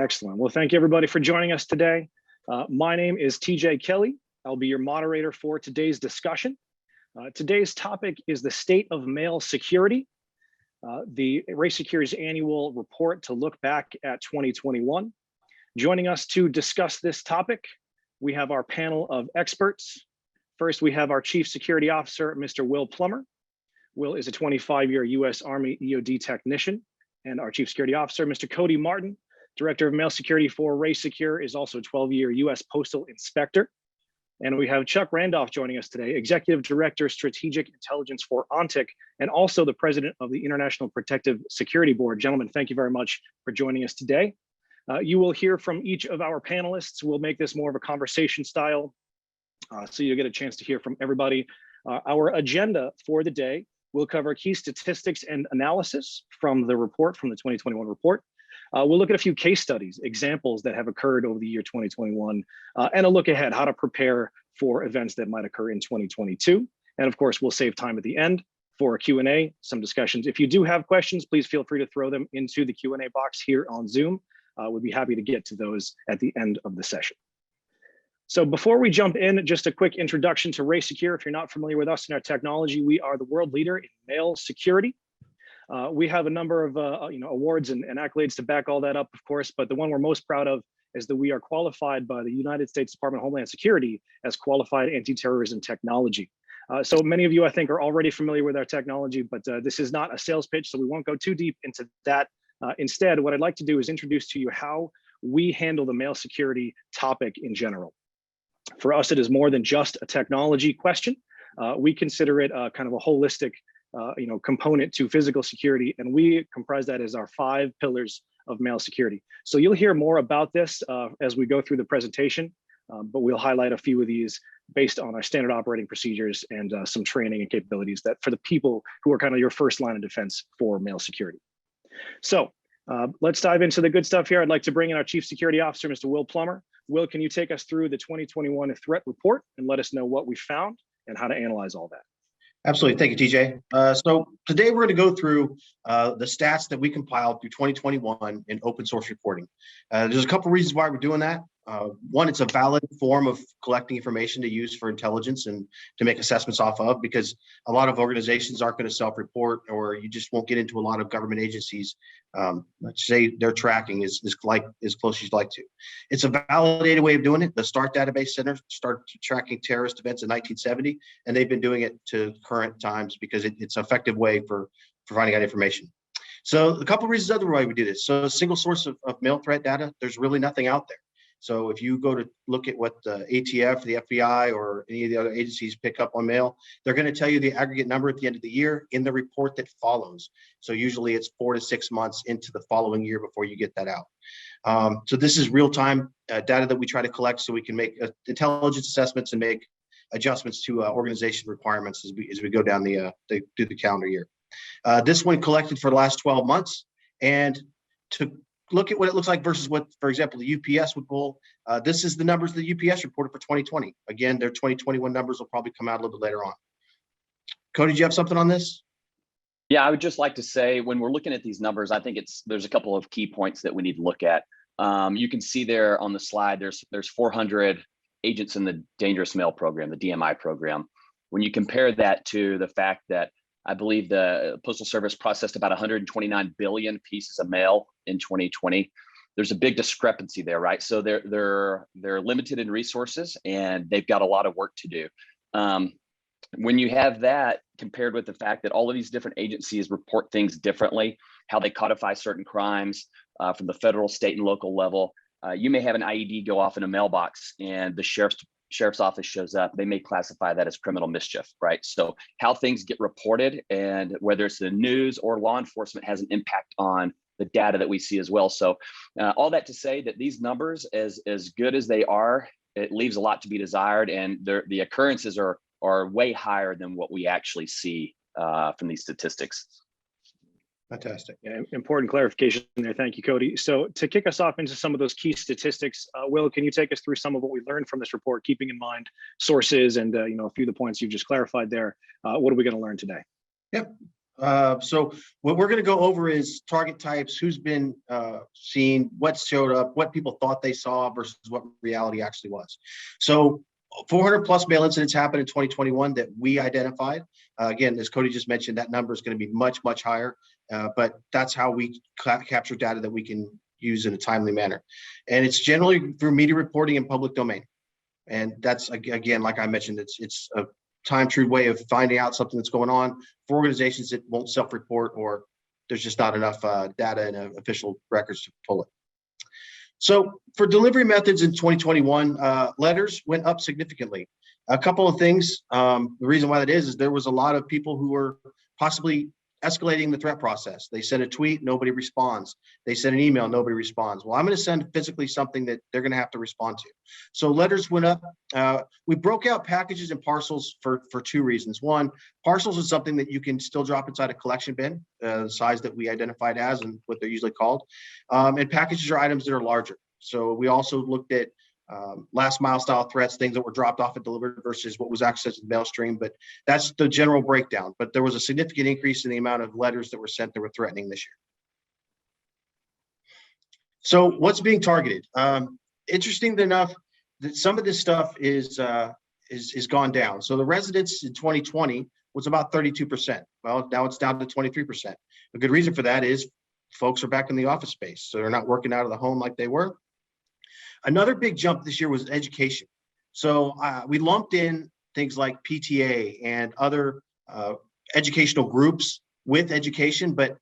Excellent. Well, thank you everybody for joining us today. My name is TJ Kelly. I'll be your moderator for today's discussion. Today's topic is the state of mail security, the RaySecur's annual report to look back at 2021. Joining us to discuss this topic, we have our panel of experts. First, we have our Chief Security Officer, Mr. Will Plummer. Will is a 25-year U.S. Army EOD technician, and our Chief Security Officer, Mr. Cody Martin, Director of Mail Security for RaySecur, is also a 12-year U.S. Postal Inspector. And we have Chuck Randolph joining us today, Executive Director, Strategic Intelligence for Ontic, and also the President of the International Protective Security Board. Gentlemen, thank you very much for joining us today. You will hear from each of our panelists. We'll make this more of a conversation style, so you'll get a chance to hear from everybody. Our agenda for the day will cover key statistics and analysis from the report, from the 2021 report. We'll look at a few case studies, examples that have occurred over the year 2021, and a look ahead, how to prepare for events that might occur in 2022. And of course, we'll save time at the end for a Q&A, some discussions. If you do have questions, please feel free to throw them into the Q&A box here on Zoom. We'd be happy to get to those at the end of the session. So before we jump in, just a quick introduction to RaySecur. If you're not familiar with us and our technology, we are the world leader in mail security. We have a number of awards and accolades to back all that up, of course, but the one we're most proud of is that we are qualified by the United States Department of Homeland Security as qualified anti-terrorism technology. So many of you, I think, are already familiar with our technology, but this is not a sales pitch, so we won't go too deep into that. Instead, what I'd like to do is introduce to you how we handle the mail security topic in general. For us, it is more than just a technology question. We consider it kind of a holistic component to physical security, and we comprise that as our 5 pillars of mail security. So you'll hear more about this as we go through the presentation, but we'll highlight a few of these based on our standard operating procedures and some training and capabilities that for the people who are kind of your first line of defense for mail security. So let's dive into the good stuff here. I'd like to bring in our Chief Security Officer, Mr. Will Plummer. Will, can you take us through the 2021 threat report and let us know what we found and how to analyze all that? Absolutely. Thank you, TJ. So today we're going to go through the stats that we compiled through 2021 in open source reporting. There's a couple reasons why we're doing that. One, it's a valid form of collecting information to use for intelligence and to make assessments off of, because a lot of organizations aren't going to self-report, or you just won't get into a lot of government agencies. Let's say their tracking is close as you'd like to. It's a validated way of doing it. The START database center started tracking terrorist events in 1970, and they've been doing it to current times because it's an effective way for finding out information. So a couple of reasons other why we do this. So a single source of mail threat data, there's really nothing out there. So if you go to look at what the ATF, the FBI, or any of the other agencies pick up on mail, they're going to tell you the aggregate number at the end of the year in the report that follows. So usually it's 4 to 6 months into the following year before you get that out. So this is real-time data that we try to collect so we can make intelligence assessments and make adjustments to organization requirements as we go down through the calendar year. This one collected for the last 12 months, and to look at what it looks like versus what, for example, the UPS would pull. This is the numbers that UPS reported for 2020. Again, their 2021 numbers will probably come out a little bit later on. Cody, do you have something on this? Yeah, I would just like to say, when we're looking at these numbers, I think there's a couple of key points that we need to look at. You can see there on the slide, there's 400 agents in the dangerous mail program, the DMI program. When you compare that to the fact that I believe the Postal Service processed about 129 billion pieces of mail in 2020. There's a big discrepancy there, right? So they're limited in resources, and they've got a lot of work to do. When you have that compared with the fact that all of these different agencies report things differently, how they codify certain crimes from the federal, state, and local level, you may have an IED go off in a mailbox, and the sheriff's office shows up, they may classify that as criminal mischief, right? So how things get reported, and whether it's the news or law enforcement, has an impact on the data that we see as well. So all that to say that these numbers, as good as they are, it leaves a lot to be desired, and the occurrences are way higher than what we actually see from these statistics. Fantastic. Yeah, important clarification there. Thank you, Cody. So to kick us off into some of those key statistics, Will, can you take us through some of what we learned from this report, keeping in mind sources and a few of the points you've just clarified there? What are we going to learn today? Yep. So what we're going to go over is target types, who's been seen, what showed up, what people thought they saw versus what reality actually was. So 400 plus mail incidents happened in 2021 that we identified. Again, as Cody just mentioned, that number is going to be much, much higher, but that's how we capture data that we can use in a timely manner. And it's generally through media reporting and public domain. And that's, again, like I mentioned, it's a time-true way of finding out something that's going on for organizations that won't self-report, or there's just not enough data and official records to pull it. So for delivery methods in 2021, letters went up significantly. A couple of things. The reason why that is there was a lot of people who were possibly escalating the threat process. They send a tweet, nobody responds. They send an email, nobody responds. Well, I'm going to send physically something that they're going to have to respond to. So letters went up. We broke out packages and parcels for two reasons. One, parcels is something that you can still drop inside a collection bin, the size that we identified as and what they're usually called. And packages are items that are larger. So we also looked at last mile style threats, things that were dropped off and delivered versus what was accessed to the mail stream. But that's the general breakdown. But there was a significant increase in the amount of letters that were sent that were threatening this year. So what's being targeted? Interesting enough that some of this stuff is gone down. So the residents in 2020 was about 32%. Well, now it's down to 23%. A good reason for that is folks are back in the office space, so they're not working out of the home like they were. Another big jump this year was education. So we lumped in things like PTA and other educational groups with education, but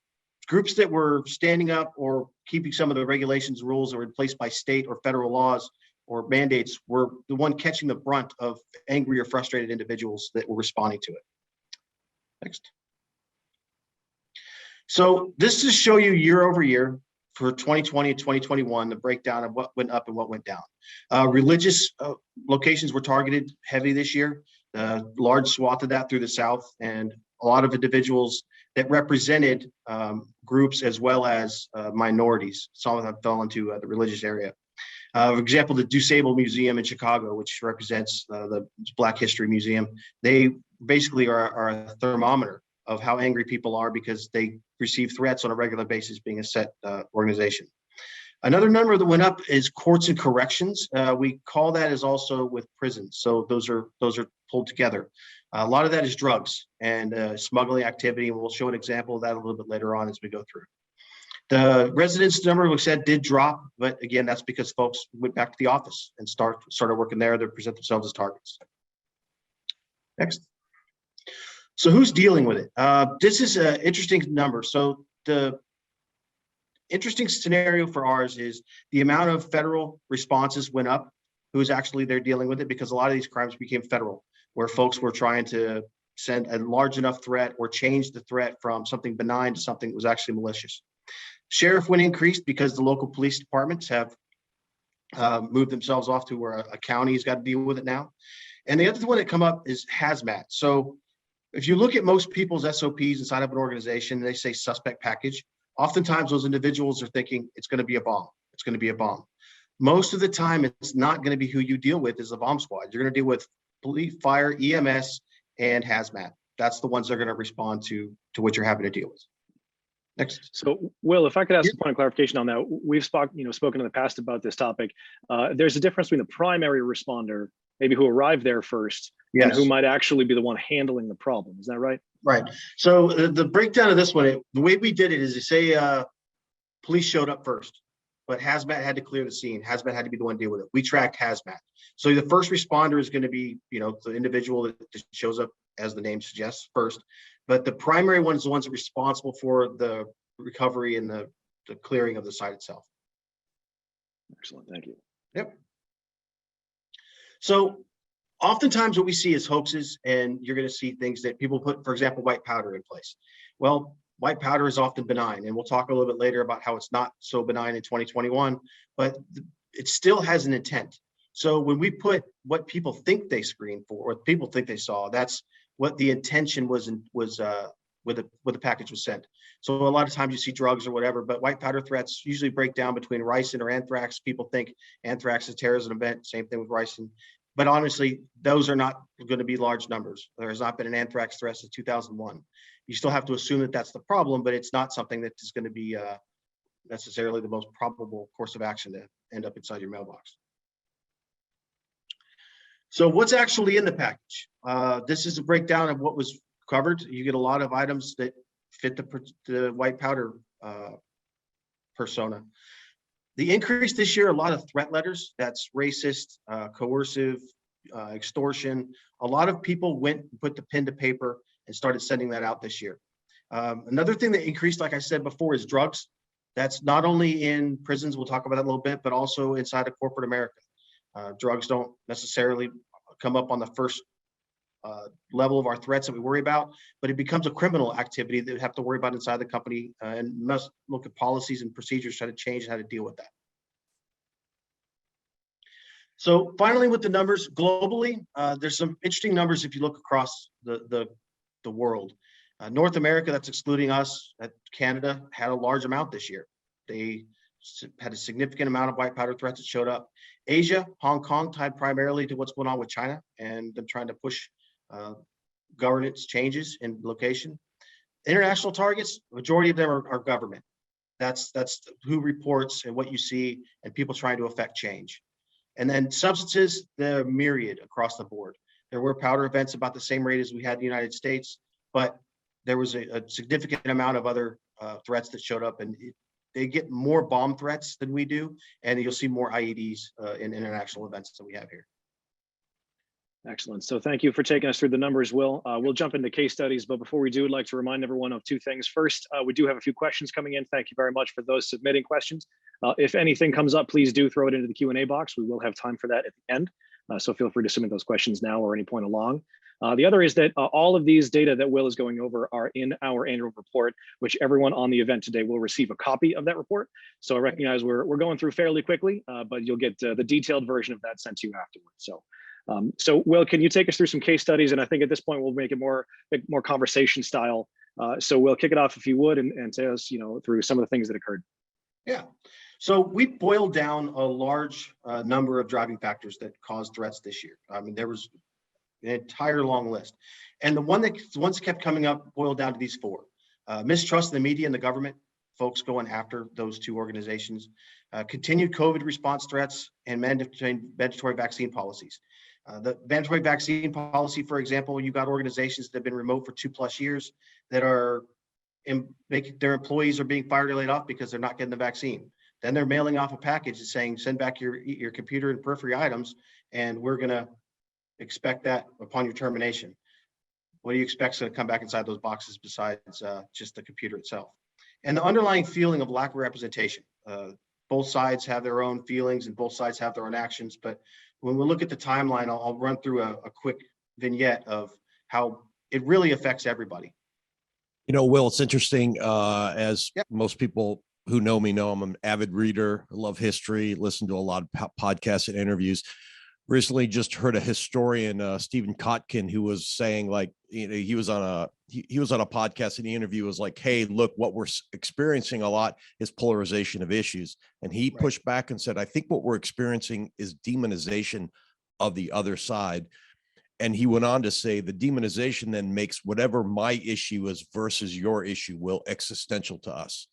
groups that were standing up or keeping some of the regulations, rules that were in place by state or federal laws or mandates were the one catching the brunt of angry or frustrated individuals that were responding to it. Next. So this is to show you year over year for 2020 and 2021, the breakdown of what went up and what went down. Religious locations were targeted heavy this year, large swath of that through the South, and a lot of individuals that represented groups as well as minorities. Some of them fell into the religious area. For example, the Disabled Museum in Chicago, which represents the Black History Museum, they basically are a thermometer of how angry people are because they receive threats on a regular basis, being a set organization. Another number that went up is courts and corrections. We call that as also with prisons. So those are pulled together. A lot of that is drugs and smuggling activity, and we'll show an example of that a little bit later on as we go through. The residents number we said did drop, but again, that's because folks went back to the office and started working there to present themselves as targets. Next. So who's dealing with it? This is an interesting number. So the interesting scenario for ours is the amount of federal responses went up, who's actually there dealing with it, because a lot of these crimes became federal, where folks were trying to send a large enough threat or change the threat from something benign to something that was actually malicious. Sheriff went increased because the local police departments have moved themselves off to where a county's got to deal with it now. And the other one that come up is hazmat. So if you look at most people's SOPs inside of an organization, they say suspect package. Oftentimes those individuals are thinking it's going to be a bomb. It's going to be a bomb. Most of the time, it's not going to be who you deal with as a bomb squad. You're going to deal with police, fire, EMS, and hazmat. That's the ones that are going to respond to what you're having to deal with. Next. So, Will, if I could ask a point of clarification on that, we've spoken in the past about this topic. There's a difference between the primary responder, maybe who arrived there first, and who might actually be the one handling the problem. Is that right? Right. So the breakdown of this one, the way we did it is to say police showed up first, but hazmat had to clear the scene. Hazmat had to be the one to deal with it. We tracked hazmat. So the first responder is going to be, the individual that shows up, as the name suggests, first. But the primary one is the ones that are responsible for the recovery and the clearing of the site itself. Excellent. Thank you. Yep. So oftentimes what we see is hoaxes, and you're going to see things that people put, for example, white powder in place. Well, white powder is often benign, and we'll talk a little bit later about how it's not so benign in 2021, but it still has an intent. So when we put what people think they screened for, or people think they saw, that's what the intention was with the package was sent. So a lot of times you see drugs or whatever, but white powder threats usually break down between ricin or anthrax. People think anthrax is a terrorism event, same thing with ricin. But honestly, those are not going to be large numbers. There has not been an anthrax threat since 2001. You still have to assume that that's the problem, but it's not something that is going to be necessarily the most probable course of action to end up inside your mailbox. So what's actually in the package? This is a breakdown of what was covered. You get a lot of items that fit the white powder persona. The increase this year, a lot of threat letters, that's racist, coercive, extortion. A lot of people went and put the pen to paper and started sending that out this year. Another thing that increased, like I said before, is drugs. That's not only in prisons, we'll talk about that a little bit, but also inside of corporate America. Drugs don't necessarily come up on the first level of our threats that we worry about, but it becomes a criminal activity that we have to worry about inside the company and must look at policies and procedures, try to change how to deal with that. So finally, with the numbers globally, there's some interesting numbers if you look across the world. North America, that's excluding us, Canada had a large amount this year. They had a significant amount of white powder threats that showed up. Asia, Hong Kong, tied primarily to what's going on with China and them trying to push governance changes in location. International targets, majority of them are government. That's who reports and what you see and people trying to affect change. And then substances, they're myriad across the board. There were powder events about the same rate as we had in the United States, but there was a significant amount of other threats that showed up, and they get more bomb threats than we do, and you'll see more IEDs in international events that we have here. Excellent. So thank you for taking us through the numbers, Will. We'll jump into case studies, but before we do, I'd like to remind everyone of two things. First, we do have a few questions coming in. Thank you very much for those submitting questions. If anything comes up, please do throw it into the Q&A box. We will have time for that at the end. So feel free to submit those questions now or any point along. The other is that all of these data that Will is going over are in our annual report, which everyone on the event today will receive a copy of that report. So I recognize we're going through fairly quickly, but you'll get the detailed version of that sent to you afterwards. So Will, can you take us through some case studies? And I think at this point, we'll make it more conversation style. So Will, kick it off if you would, and take us through some of the things that occurred. Yeah. So we boiled down a large number of driving factors that caused threats this year. I mean, there was an entire long list. And the ones that kept coming up boiled down to these four. Mistrust in the media and the government, folks going after those two organizations. Continued COVID response threats and mandatory vaccine policies. The mandatory vaccine policy, for example, you've got organizations that have been remote for 2+ years that are their employees are being fired or laid off because they're not getting the vaccine. Then they're mailing off a package saying, send back your computer and periphery items, and we're going to expect that upon your termination. What do you expect is going to come back inside those boxes besides just the computer itself? And the underlying feeling of lack of representation. Both sides have their own feelings and both sides have their own actions. But when we look at the timeline, I'll run through a quick vignette of how it really affects everybody. Will, it's interesting. As most people who know me know, I'm an avid reader. I love history, listen to a lot of podcasts and interviews. Recently just heard a historian, Stephen Kotkin, who was saying, like, he was on a podcast, and the interview was like, hey, look, what we're experiencing a lot is polarization of issues. And he pushed back and said, I think what we're experiencing is demonization of the other side. And he went on to say the demonization then makes whatever my issue is versus your issue, Will, existential to us.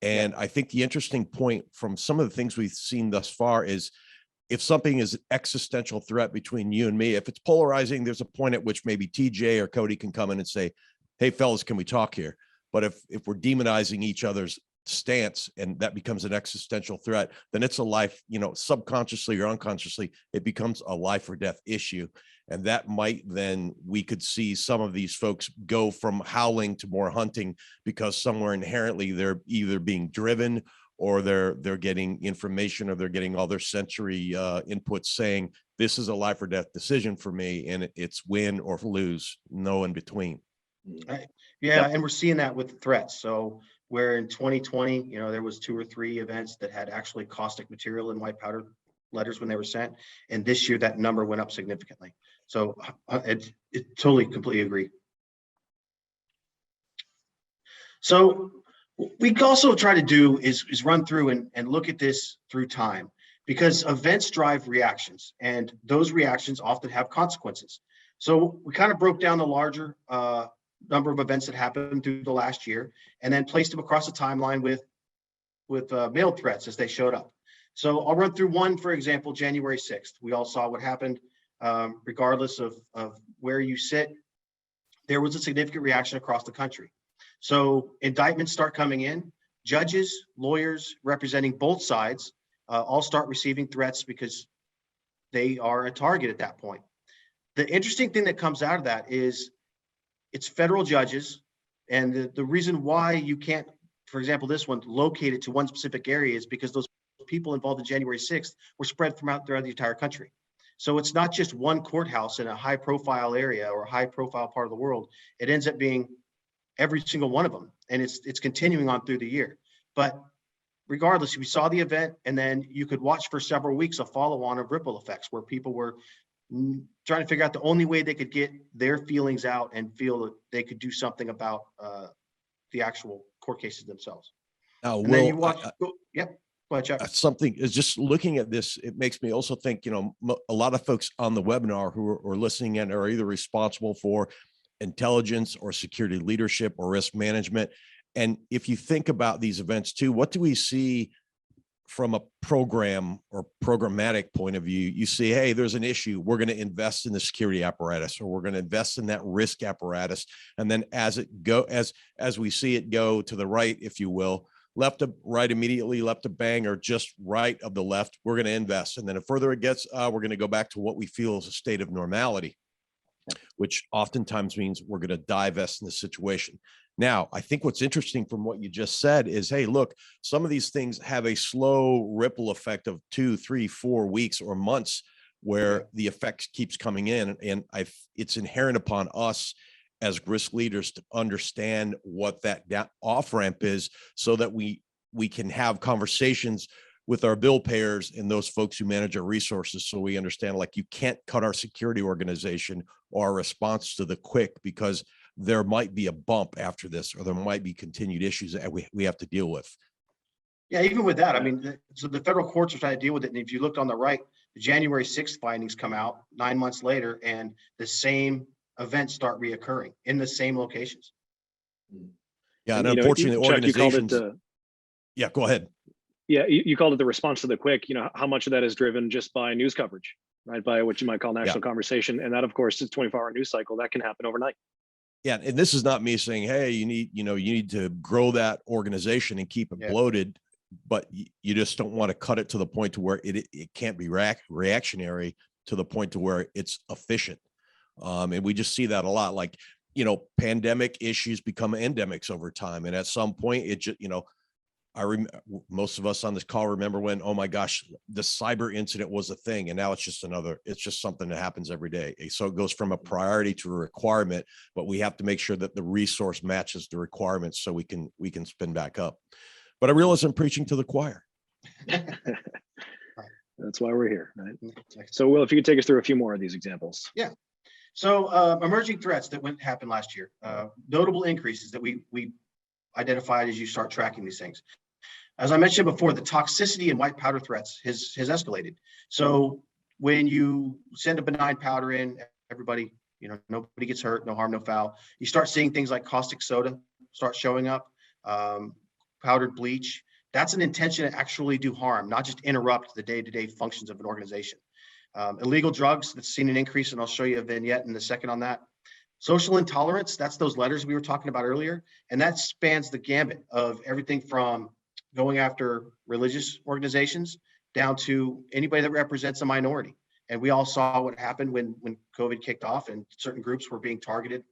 And I think the interesting point from some of the things we've seen thus far is, if something is an existential threat between you and me, if it's polarizing, there's a point at which maybe TJ or Cody can come in and say, hey, fellas, can we talk here? But if we're demonizing each other's stance and that becomes an existential threat, then it's a life, subconsciously or unconsciously, it becomes a life or death issue. And that might then, we could see some of these folks go from howling to more hunting because somewhere inherently they're either being driven or they're getting information, or they're getting all their sensory inputs saying, this is a life or death decision for me, and it's win or lose, no in between. Right. Yeah, and we're seeing that with threats. So where in 2020, there was 2 or 3 events that had actually caustic material in white powder letters when they were sent, and this year that number went up significantly. So it totally, completely agree. So we also try to do is run through and look at this through time, because events drive reactions, and those reactions often have consequences. So we kind of broke down the larger number of events that happened through the last year, and then placed them across the timeline with mailed threats as they showed up. So I'll run through one, for example, January 6th. We all saw what happened. Regardless of where you sit, there was a significant reaction across the country. So indictments start coming in. Judges, lawyers representing both sides all start receiving threats because they are a target at that point. The interesting thing that comes out of that is it's federal judges. And the reason why you can't, for example, this one, locate it to one specific area is because those people involved in January 6th were spread throughout the entire country. So it's not just one courthouse in a high profile area or high profile part of the world. It ends up being every single one of them. And it's continuing on through the year. But regardless, we saw the event, and then you could watch for several weeks a follow on of ripple effects where people were trying to figure out the only way they could get their feelings out and feel that they could do something about the actual court cases themselves. Now, And then you watch, yep. Go ahead, Chuck. Something is just looking at this. It makes me also think, a lot of folks on the webinar who are listening in are either responsible for intelligence or security leadership or risk management. And if you think about these events too, what do we see from a program or programmatic point of view? You see, hey, there's an issue. We're going to invest in the security apparatus, or we're going to invest in that risk apparatus. And then as we see it go to the right, if you will, left to right immediately, left to bang, or just right of the left, we're going to invest. And then the further it gets, we're going to go back to what we feel is a state of normality, which oftentimes means we're going to divest in the situation. Now, I think what's interesting from what you just said is, hey, look, some of these things have a slow ripple effect of 2, 3, 4 weeks or months where the effect keeps coming in. And it's inherent upon us as risk leaders to understand what that off ramp is, so that we can have conversations with our bill payers and those folks who manage our resources. So we understand, like, you can't cut our security organization or our response to the quick, because there might be a bump after this, or there might be continued issues that we have to deal with. Yeah, even with that, I mean, so the federal courts are trying to deal with it. And if you looked on the right, the January 6th findings come out 9 months later, and the same events start reoccurring in the same locations. Yeah, and unfortunately, Chuck, organizations. Yeah, go ahead. Yeah, you called it the response to the quick. How much of that is driven just by news coverage, right? By what you might call national conversation, and that, of course, is 24-hour news cycle that can happen overnight. Yeah, and this is not me saying, hey, you need to grow that organization and keep it bloated, but you just don't want to cut it to the point to where it can't be reactionary to the point to where it's efficient. And we just see that a lot. Like, pandemic issues become endemics over time, and at some point, it just, most of us on this call remember when, oh my gosh, the cyber incident was a thing, and now it's just something that happens every day. So it goes from a priority to a requirement, but we have to make sure that the resource matches the requirements so we can spin back up. But I realize I'm preaching to the choir. That's why we're here, right? So, Will, if you could take us through a few more of these examples. Yeah. So emerging threats that happened last year, notable increases that we identified as you start tracking these things. As I mentioned before, the toxicity and white powder threats has escalated. So when you send a benign powder in, everybody, nobody gets hurt, no harm, no foul. You start seeing things like caustic soda start showing up, powdered bleach. That's an intention to actually do harm, not just interrupt the day-to-day functions of an organization. Illegal drugs, that's seen an increase, and I'll show you a vignette in a second on that. Social intolerance, that's those letters we were talking about earlier, and that spans the gambit of everything from going after religious organizations down to anybody that represents a minority. And we all saw what happened when COVID kicked off and certain groups were being targeted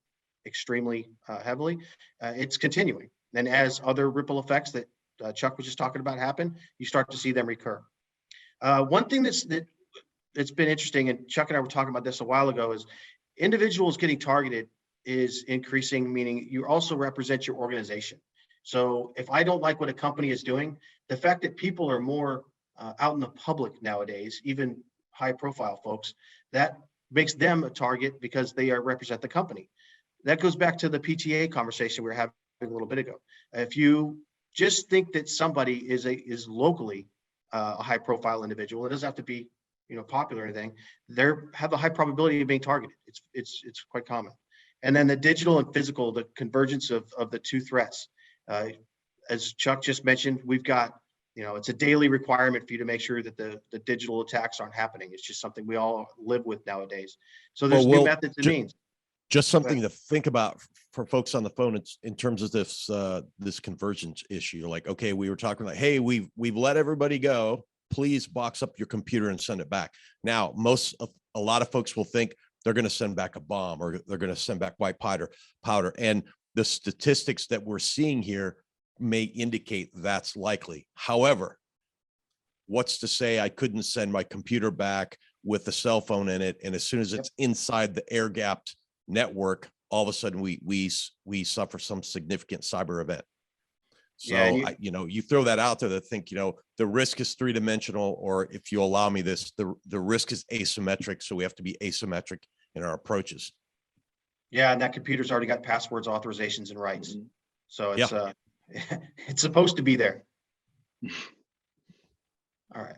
extremely heavily. It's continuing. And as other ripple effects that Chuck was just talking about happen, you start to see them recur. One thing that's been interesting, and Chuck and I were talking about this a while ago, is individuals getting targeted is increasing, meaning you also represent your organization. So if I don't like what a company is doing, the fact that people are more out in the public nowadays, even high profile folks, that makes them a target because they represent the company. That goes back to the PTA conversation we were having a little bit ago. If you just think that somebody is locally a high profile individual, it doesn't have to be popular or anything, they have a high probability of being targeted. It's quite common. And then the digital and physical, the convergence of the two threats. As Chuck just mentioned, we've got, it's a daily requirement for you to make sure that the digital attacks aren't happening. It's just something we all live with nowadays. So there's new methods and means. Just something to think about for folks on the phone in terms of this convergence issue. Like, okay, we were talking like, hey, we've let everybody go. Please box up your computer and send it back. Now, a lot of folks will think they're going to send back a bomb or they're going to send back white powder. And the statistics that we're seeing here may indicate that's likely. However, what's to say I couldn't send my computer back with a cell phone in it, and as soon as it's inside the air-gapped network, all of a sudden we suffer some significant cyber event. So you throw that out there to think, the risk is three-dimensional, or if you allow me this, the risk is asymmetric. So we have to be asymmetric in our approaches. Yeah, and that computer's already got passwords, authorizations, and rights. So it's it's supposed to be there. All right.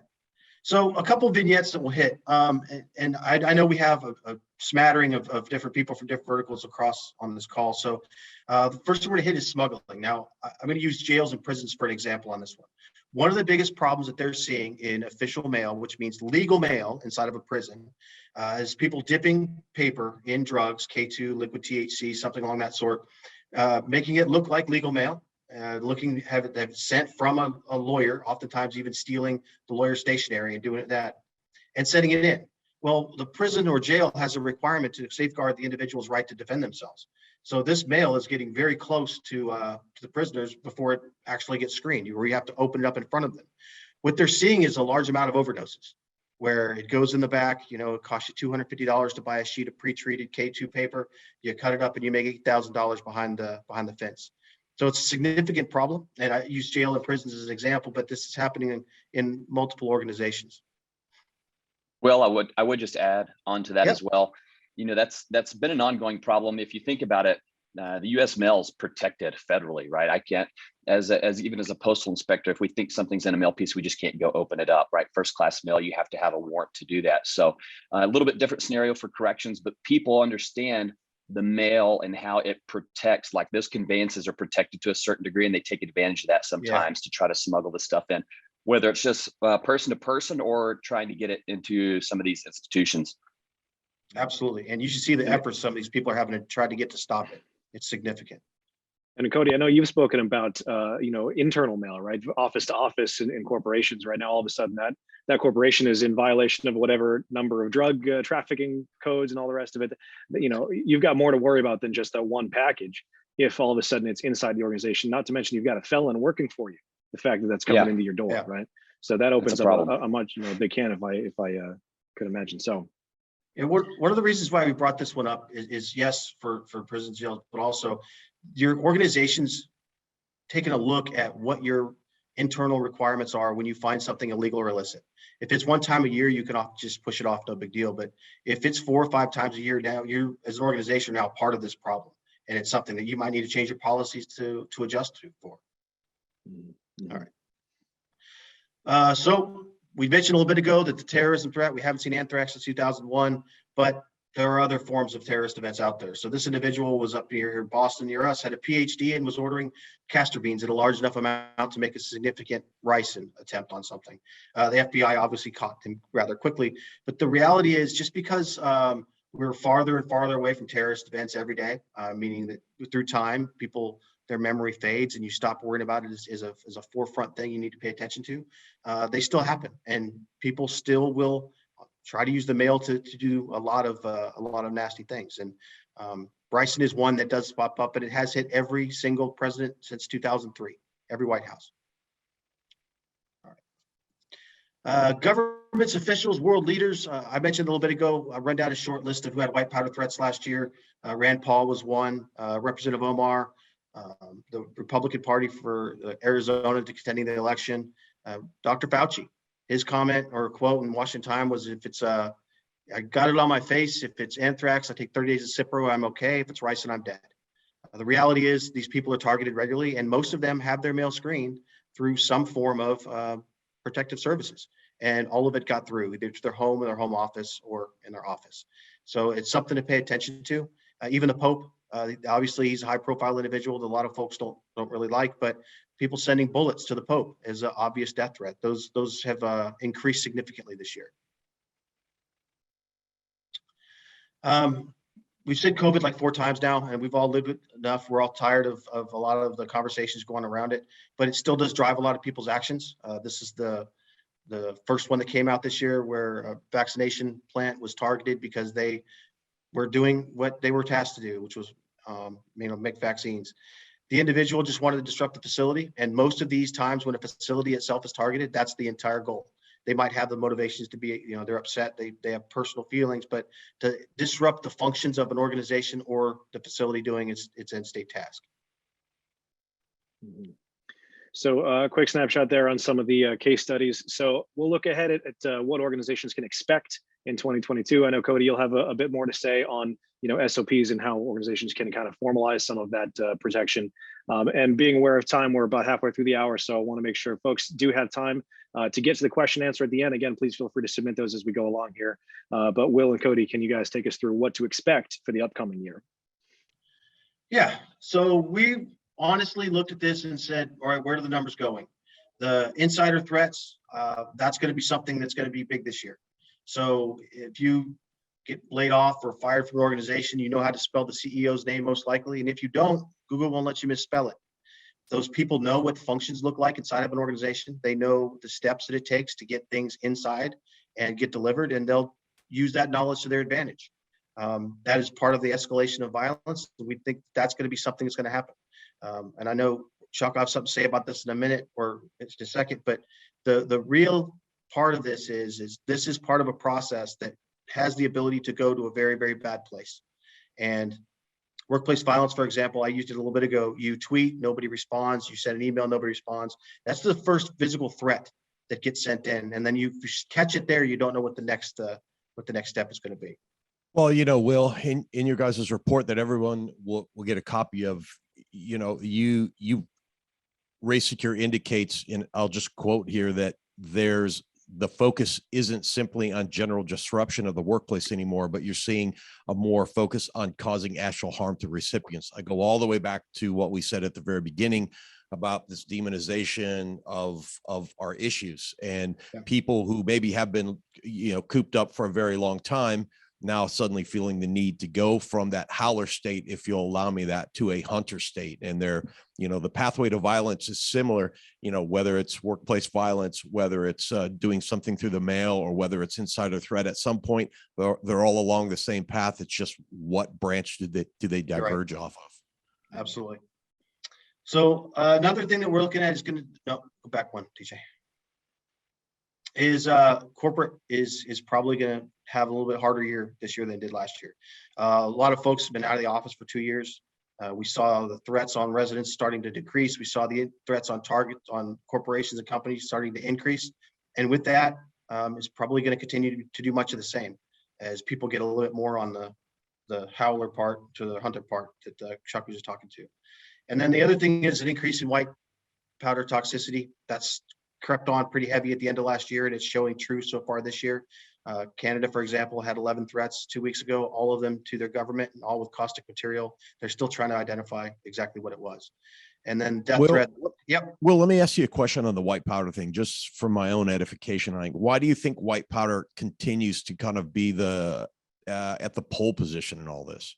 So a couple of vignettes that we'll hit. And I know we have a smattering of different people from different verticals across on this call. So the first one we're going to hit is smuggling. Now, I'm going to use jails and prisons for an example on this one. One of the biggest problems that they're seeing in official mail, which means legal mail inside of a prison, is people dipping paper in drugs, K2, liquid THC, something along that sort, making it look like legal mail. Have it sent from a lawyer, oftentimes even stealing the lawyer's stationery and doing that and sending it in. Well, the prison or jail has a requirement to safeguard the individual's right to defend themselves. So this mail is getting very close to the prisoners before it actually gets screened, where you have to open it up in front of them. What they're seeing is a large amount of overdoses, where it goes in the back. It costs you $250 to buy a sheet of pre-treated K2 paper. You cut it up and you make $8,000 behind the fence. So it's a significant problem, and I use jail and prisons as an example, but this is happening in multiple organizations. Well, I would just add on to that as well. That's been an ongoing problem. If you think about it, the U.S. mail is protected federally, right? I can't, even as a postal inspector, if we think something's in a mail piece, we just can't go open it up, right? First class mail, you have to have a warrant to do that. So a little bit different scenario for corrections, but people understand the mail and how it protects, like those conveyances are protected to a certain degree, and they take advantage of that sometimes to try to smuggle the stuff in, whether it's just person to person or trying to get it into some of these institutions. Absolutely. And you should see the efforts some of these people are having to try to get to stop it. It's significant. And Cody, I know you've spoken about, internal mail, right? Office to office in corporations right now, all of a sudden that corporation is in violation of whatever number of drug trafficking codes and all the rest of it. You've got more to worry about than just that one package. If all of a sudden it's inside the organization, not to mention you've got a felon working for you, the fact that that's coming into your door, right? So that opens up a much, big can if I could imagine. So. And one of the reasons why we brought this one up is yes, for prison jails, but also your organization's taking a look at what your internal requirements are when you find something illegal or illicit. If it's one time a year, you can just push it off, no big deal. But if it's 4 or 5 times a year, now you as an organization are now part of this problem. And it's something that you might need to change your policies to adjust to for. All right. So we mentioned a little bit ago that the terrorism threat, we haven't seen anthrax since 2001, but there are other forms of terrorist events out there. So this individual was up here in Boston near us, had a PhD and was ordering castor beans in a large enough amount to make a significant ricin attempt on something. The FBI obviously caught him rather quickly, but the reality is just because we're farther and farther away from terrorist events every day, meaning that through time, their memory fades and you stop worrying about it as a forefront thing you need to pay attention to. They still happen, and people still will try to use the mail to do a lot of nasty things. And ricin is one that does pop up, but it has hit every single president since 2003, every White House. All right. Governments, officials, world leaders. I mentioned a little bit ago, I run down a short list of who had white powder threats last year. Rand Paul was one, Representative Omar, the Republican Party for Arizona contending the election, Dr. Fauci. His comment or quote in Washington Times was, if it's I got it on my face, if it's anthrax, I take 30 days of Cipro, I'm okay. If it's ricin, I'm dead. The reality is these people are targeted regularly, and most of them have their mail screened through some form of protective services. And all of it got through, either to their home or their home office or in their office. So it's something to pay attention to. even the Pope. Obviously, he's a high-profile individual that a lot of folks don't really like, but people sending bullets to the Pope is an obvious death threat. Those have increased significantly this year. We've said COVID like 4 times now, and we've all lived it enough. We're all tired of a lot of the conversations going around it, but it still does drive a lot of people's actions. This is the first one that came out this year where a vaccination plant was targeted because they were doing what they were tasked to do, which was make vaccines. The individual just wanted to disrupt the facility, and most of these times when a facility itself is targeted, that's the entire goal. They might have the motivations to be, they're upset, they have personal feelings, but to disrupt the functions of an organization or the facility doing its end state task. So a quick snapshot there on some of the case studies. So we'll look ahead at what organizations can expect in 2022. I know, Cody, you'll have a bit more to say on SOPs and how organizations can kind of formalize some of that protection. And being aware of time, we're about halfway through the hour, so I want to make sure folks do have time to get to the question and answer at the end. Again, please feel free to submit those as we go along here. But Will and Cody, can you guys take us through what to expect for the upcoming year? Yeah, so we honestly looked at this and said, all right, where are the numbers going? The insider threats, that's going to be something that's going to be big this year. So if you get laid off or fired from an organization, you know how to spell the CEO's name most likely. And if you don't, Google won't let you misspell it. Those people know what functions look like inside of an organization. They know the steps that it takes to get things inside and get delivered, and they'll use that knowledge to their advantage. That is part of the escalation of violence. We think that's going to be something that's going to happen. And I know Chuck, I have something to say about this in a minute or in a second, but the real part of this is this is part of a process that has the ability to go to a very, very bad place. And workplace violence, for example, I used it a little bit ago. You tweet, nobody responds. You send an email, nobody responds. That's the first physical threat that gets sent in. And then you catch it there, you don't know what the next step is going to be. Well, Will, in your guys' report that everyone will get a copy of, you RaySecur indicates, and I'll just quote here, that the focus isn't simply on general disruption of the workplace anymore, but you're seeing a more focus on causing actual harm to recipients. I go all the way back to what we said at the very beginning about this demonization of our issues, and people who maybe have been, cooped up for a very long time, now suddenly feeling the need to go from that howler state, if you'll allow me that, to a hunter state. And they're, the pathway to violence is similar, whether it's workplace violence, whether it's doing something through the mail, or whether it's insider threat. At some point, they're all along the same path. It's just what branch do they diverge off of? Absolutely. So another thing that we're looking at is go back one, TJ. Is corporate is probably going to have a little bit harder year this year than it did last year. A lot of folks have been out of the office for 2 years. We saw the threats on residents starting to decrease. We saw the threats on targets on corporations and companies starting to increase. And with that, it's probably going to continue to do much of the same as people get a little bit more on the howler part to the hunter part that Chuck was just talking to. And then the other thing is an increase in white powder toxicity. That's crept on pretty heavy at the end of last year, and it's showing true so far this year. Canada, for example, had 11 threats 2 weeks ago, all of them to their government and all with caustic material. They're still trying to identify exactly what it was. And then death threat. Yep. Well, let me ask you a question on the white powder thing, just for my own edification. Why do you think white powder continues to kind of be at the pole position in all this?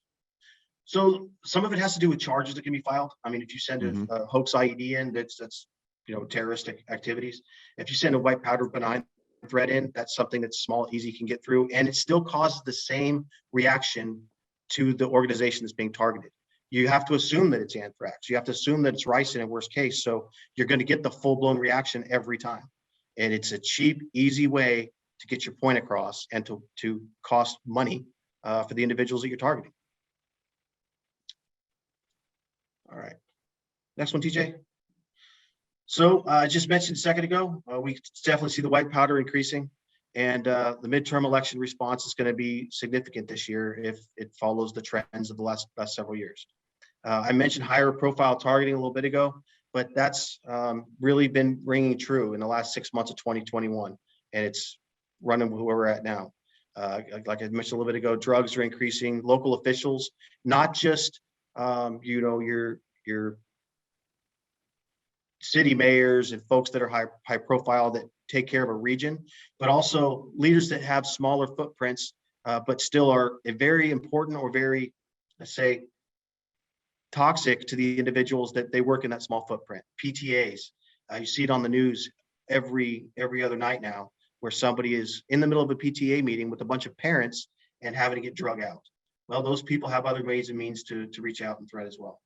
So some of it has to do with charges that can be filed. I mean, if you send a hoax IED in, that's terroristic activities. If you send a white powder benign threat in, that's something that's small, easy, can get through, and it still causes the same reaction to the organization that's being targeted. You have to assume that it's anthrax. You have to assume that it's ricin in worst case. So you're going to get the full-blown reaction every time. And it's a cheap, easy way to get your point across and to cost money for the individuals that you're targeting. All right. Next one, TJ. So I just mentioned a second ago, we definitely see the white powder increasing, and the midterm election response is going to be significant this year if it follows the trends of the last several years. I mentioned higher profile targeting a little bit ago, but that's really been ringing true in the last 6 months of 2021, and it's running where we're at now. Like I mentioned a little bit ago, drugs are increasing. Local officials, not just your city mayors and folks that are high profile that take care of a region, but also leaders that have smaller footprints, but still are very important or very, let's say, toxic to the individuals that they work in that small footprint. PTAs, you see it on the news every other night now, where somebody is in the middle of a PTA meeting with a bunch of parents and having to get drug out. Well, those people have other ways and means to reach out and threat as well.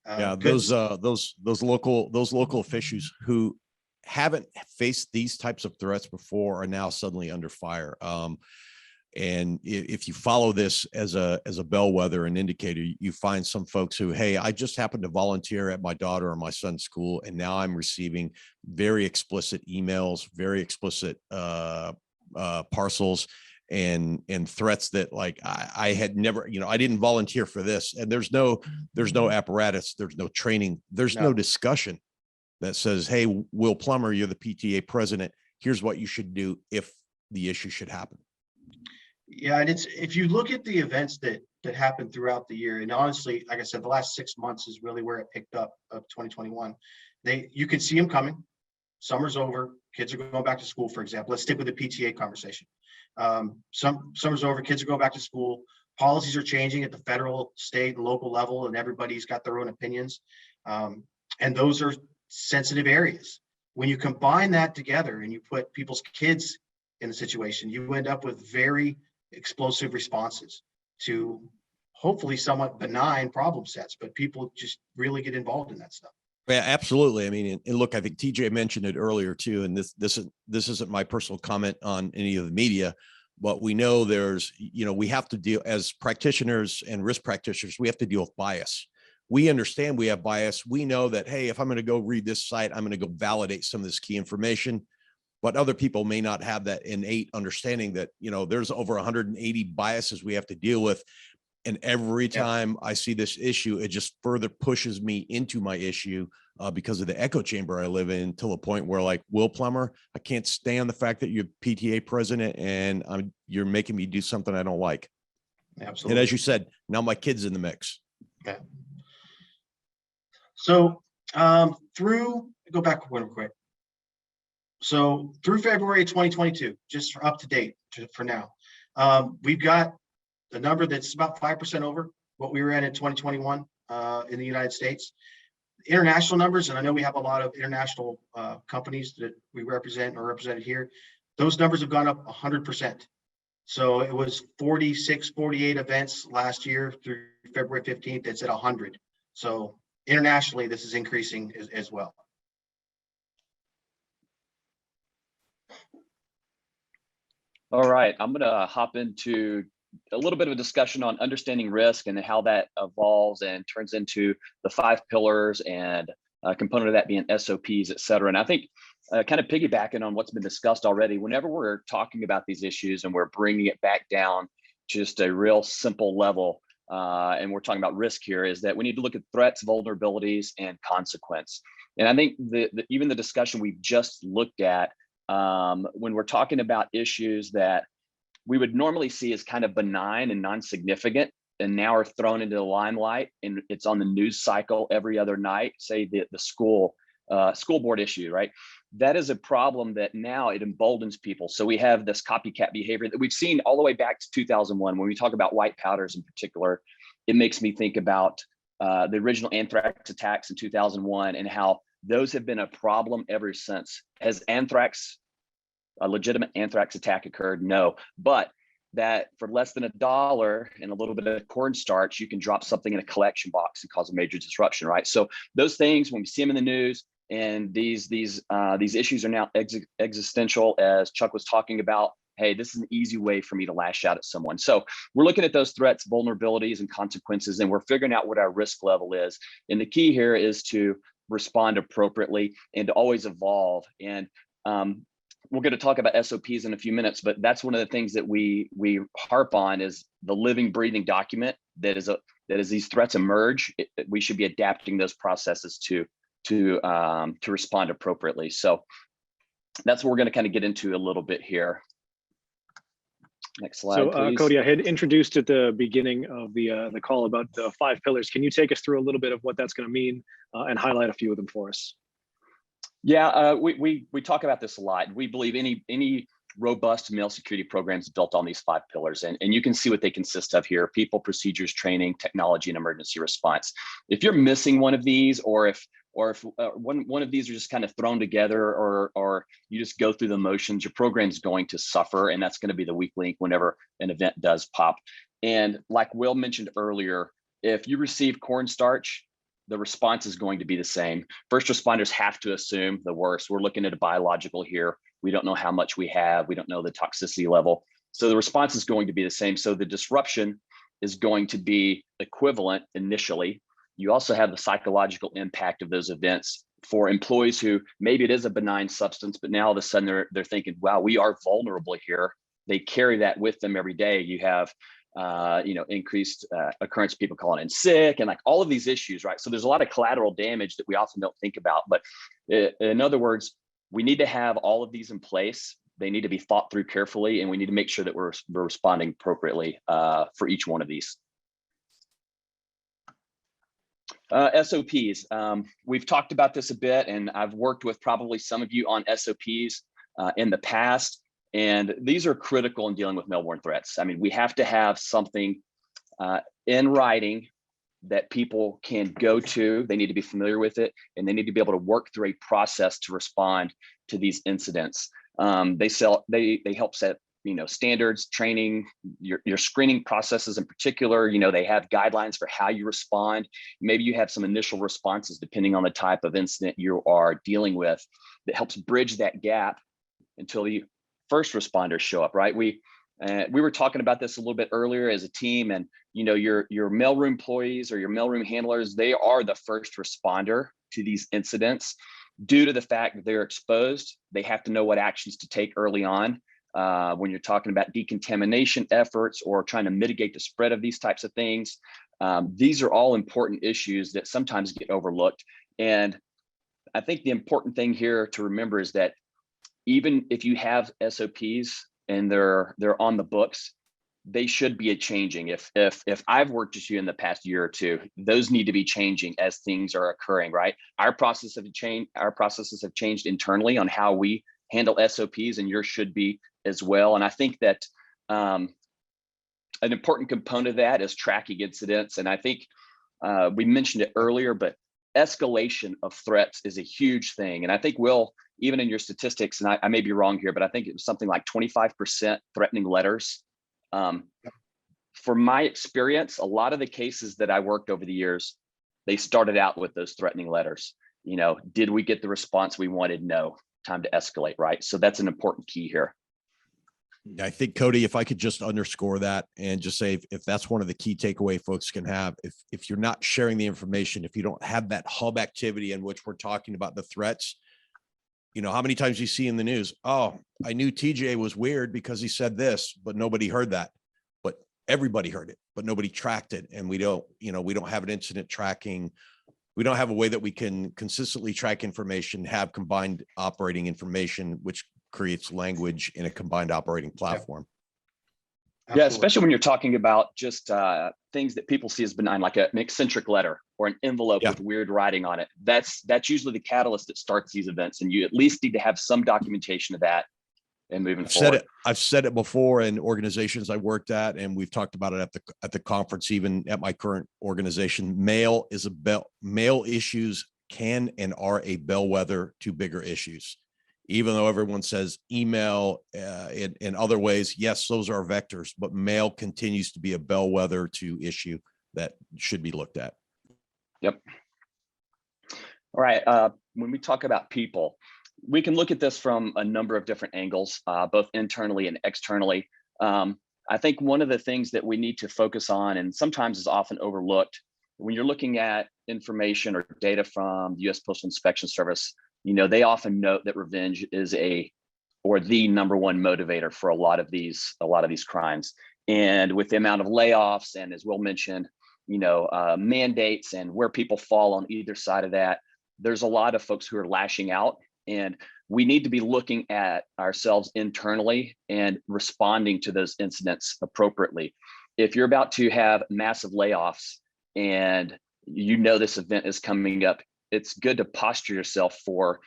Yeah, those local officials who haven't faced these types of threats before are now suddenly under fire. And if you follow this as a bellwether and indicator, you find some folks who, hey, I just happened to volunteer at my daughter or my son's school, and now I'm receiving very explicit emails, very explicit parcels and threats that, like, I had never, I didn't volunteer for this. And there's no apparatus, there's no training, there's no discussion that says, hey, Will Plummer, you're the PTA president, here's what you should do if the issue should happen. Yeah, and if you look at the events that happened throughout the year, and honestly, like I said, the last 6 months is really where it picked up of 2021. You could see them coming. Summer's over, kids are going back to school, for example. Let's stick with the PTA conversation. Summer's over, kids are going back to school. Policies are changing at the federal, state, and local level, and everybody's got their own opinions. And those are sensitive areas. When you combine that together and you put people's kids in the situation, you end up with very explosive responses to hopefully somewhat benign problem sets, but people just really get involved in that stuff. Yeah, absolutely. I mean, and look, I think TJ mentioned it earlier too, and this isn't my personal comment on any of the media, but we know there's, we have to deal as practitioners and risk practitioners, we have to deal with bias. We understand we have bias. We know that, hey, if I'm going to go read this site, I'm going to go validate some of this key information. But other people may not have that innate understanding that, there's over 180 biases we have to deal with. And every time I see this issue, it just further pushes me into my issue because of the echo chamber I live in, to a point where, like, Will Plummer, I can't stand the fact that you're PTA president and you're making me do something I don't like. Absolutely. And as you said, now my kid's in the mix. Okay. So go back real quick. So through February 2022, just for up to date for now, we've got a number that's about 5% over what we were at in 2021 in the United States. International numbers, and I know we have a lot of international companies that we represent or represented here, those numbers have gone up 100%. So it was 46, 48 events last year through February 15th. It's at 100. So internationally, this is increasing as well. All right, I'm going to hop into a little bit of a discussion on understanding risk and how that evolves and turns into the 5 pillars, and a component of that being SOPs, et cetera. And I think kind of piggybacking on what's been discussed already, whenever we're talking about these issues and we're bringing it back down just a real simple level, and we're talking about risk here, is that we need to look at threats, vulnerabilities, and consequence. And I think even the discussion we've just looked at, when we're talking about issues that we would normally see as kind of benign and non-significant, and now are thrown into the limelight, and it's on the news cycle every other night, say the school board issue, right? That is a problem that now it emboldens people. So we have this copycat behavior that we've seen all the way back to 2001. When we talk about white powders in particular, it makes me think about the original anthrax attacks in 2001 and how those have been a problem ever since. Has a legitimate anthrax attack occurred? No, but that for less than $1 and a little bit of cornstarch, you can drop something in a collection box and cause a major disruption, right? So those things, when we see them in the news, and these issues are now existential, as Chuck was talking about, hey, this is an easy way for me to lash out at someone. So we're looking at those threats, vulnerabilities, and consequences, and we're figuring out what our risk level is. And the key here is to respond appropriately and to always evolve. And we're going to talk about SOPs in a few minutes, but that's one of the things that we harp on, is the living, breathing document that as these threats emerge, we should be adapting those processes to respond appropriately. So that's what we're going to kind of get into a little bit here. Next slide, So please. Cody, I had introduced at the beginning of the call about the 5 pillars. Can you take us through a little bit of what that's going to mean and highlight a few of them for us? Yeah, we talk about this a lot. We believe any robust mail security program is built on these 5 pillars, and you can see what they consist of here: people, procedures, training, technology, and emergency response. If you're missing one of these, or if one of these are just kind of thrown together, or you just go through the motions, your program's going to suffer, and that's going to be the weak link whenever an event does pop. And like Will mentioned earlier, if you receive cornstarch, the response is going to be the same. First responders have to assume the worst. We're looking at a biological here. We don't know how much we have. We don't know the toxicity level. So the response is going to be the same. So the disruption is going to be equivalent initially. You also have the psychological impact of those events for employees who maybe it is a benign substance, but now all of a sudden they're thinking, wow, we are vulnerable here. They carry that with them every day. You have increased occurrence of people calling in sick and like all of these issues, right? So there's a lot of collateral damage that we often don't think about. But in other words, we need to have all of these in place. They need to be thought through carefully, and we need to make sure that we're responding appropriately for each one of these. SOPs. We've talked about this a bit, and I've worked with probably some of you on SOPs in the past. And these are critical in dealing with mail-borne threats. I mean, we have to have something in writing that people can go to. They need to be familiar with it, and they need to be able to work through a process to respond to these incidents. They help set standards, training, your screening processes in particular. They have guidelines for how you respond. Maybe you have some initial responses depending on the type of incident you are dealing with that helps bridge that gap until the first responders show up, right? We were talking about this a little bit earlier as a team, and your mailroom employees or your mailroom handlers, they are the first responder to these incidents. Due to the fact that they're exposed, they have to know what actions to take early on. When you're talking about decontamination efforts or trying to mitigate the spread of these types of things, these are all important issues that sometimes get overlooked. And I think the important thing here to remember is that even if you have SOPs and they're on the books, they should be changing. If I've worked with you in the past year or two, those need to be changing as things are occurring, right? Our processes have changed internally on how we handle SOPs, and yours should be as well. And I think that an important component of that is tracking incidents. And I think we mentioned it earlier, but escalation of threats is a huge thing. And I think, Will, even in your statistics, and I may be wrong here, but I think it was something like 25% threatening letters. For my experience, a lot of the cases that I worked over the years, they started out with those threatening letters. Did we get the response we wanted? No. Time to escalate, right? So that's an important key here. I think, Cody, if I could just underscore that and just say, if that's one of the key takeaway folks can have, if you're not sharing the information, if you don't have that hub activity in which we're talking about the threats, how many times you see in the news, oh, I knew TJ was weird because he said this, but nobody heard that. But everybody heard it, but nobody tracked it. And we don't have an incident tracking. We don't have a way that we can consistently track information, have combined operating information, which creates language in a combined operating platform. Yeah, especially when you're talking about just things that people see as benign, like an eccentric letter or an envelope with weird writing on it. That's usually the catalyst that starts these events, and you at least need to have some documentation of that and moving forward. I've said it before in organizations I worked at, and we've talked about it at the conference, even at my current organization. Mail issues can and are a bellwether to bigger issues. Even though everyone says email in other ways, yes, those are vectors, but mail continues to be a bellwether to issue that should be looked at. Yep. All right. When we talk about people, we can look at this from a number of different angles, both internally and externally. I think one of the things that we need to focus on, and sometimes is often overlooked, when you're looking at information or data from the U.S. Postal Inspection Service, they often note that revenge is the number one motivator for a lot of these crimes. And with the amount of layoffs, and as Will mentioned, mandates and where people fall on either side of that, there's a lot of folks who are lashing out And we need to be looking at ourselves internally and responding to those incidents appropriately. If you're about to have massive layoffs and you know this event is coming up, it's good to posture yourself for,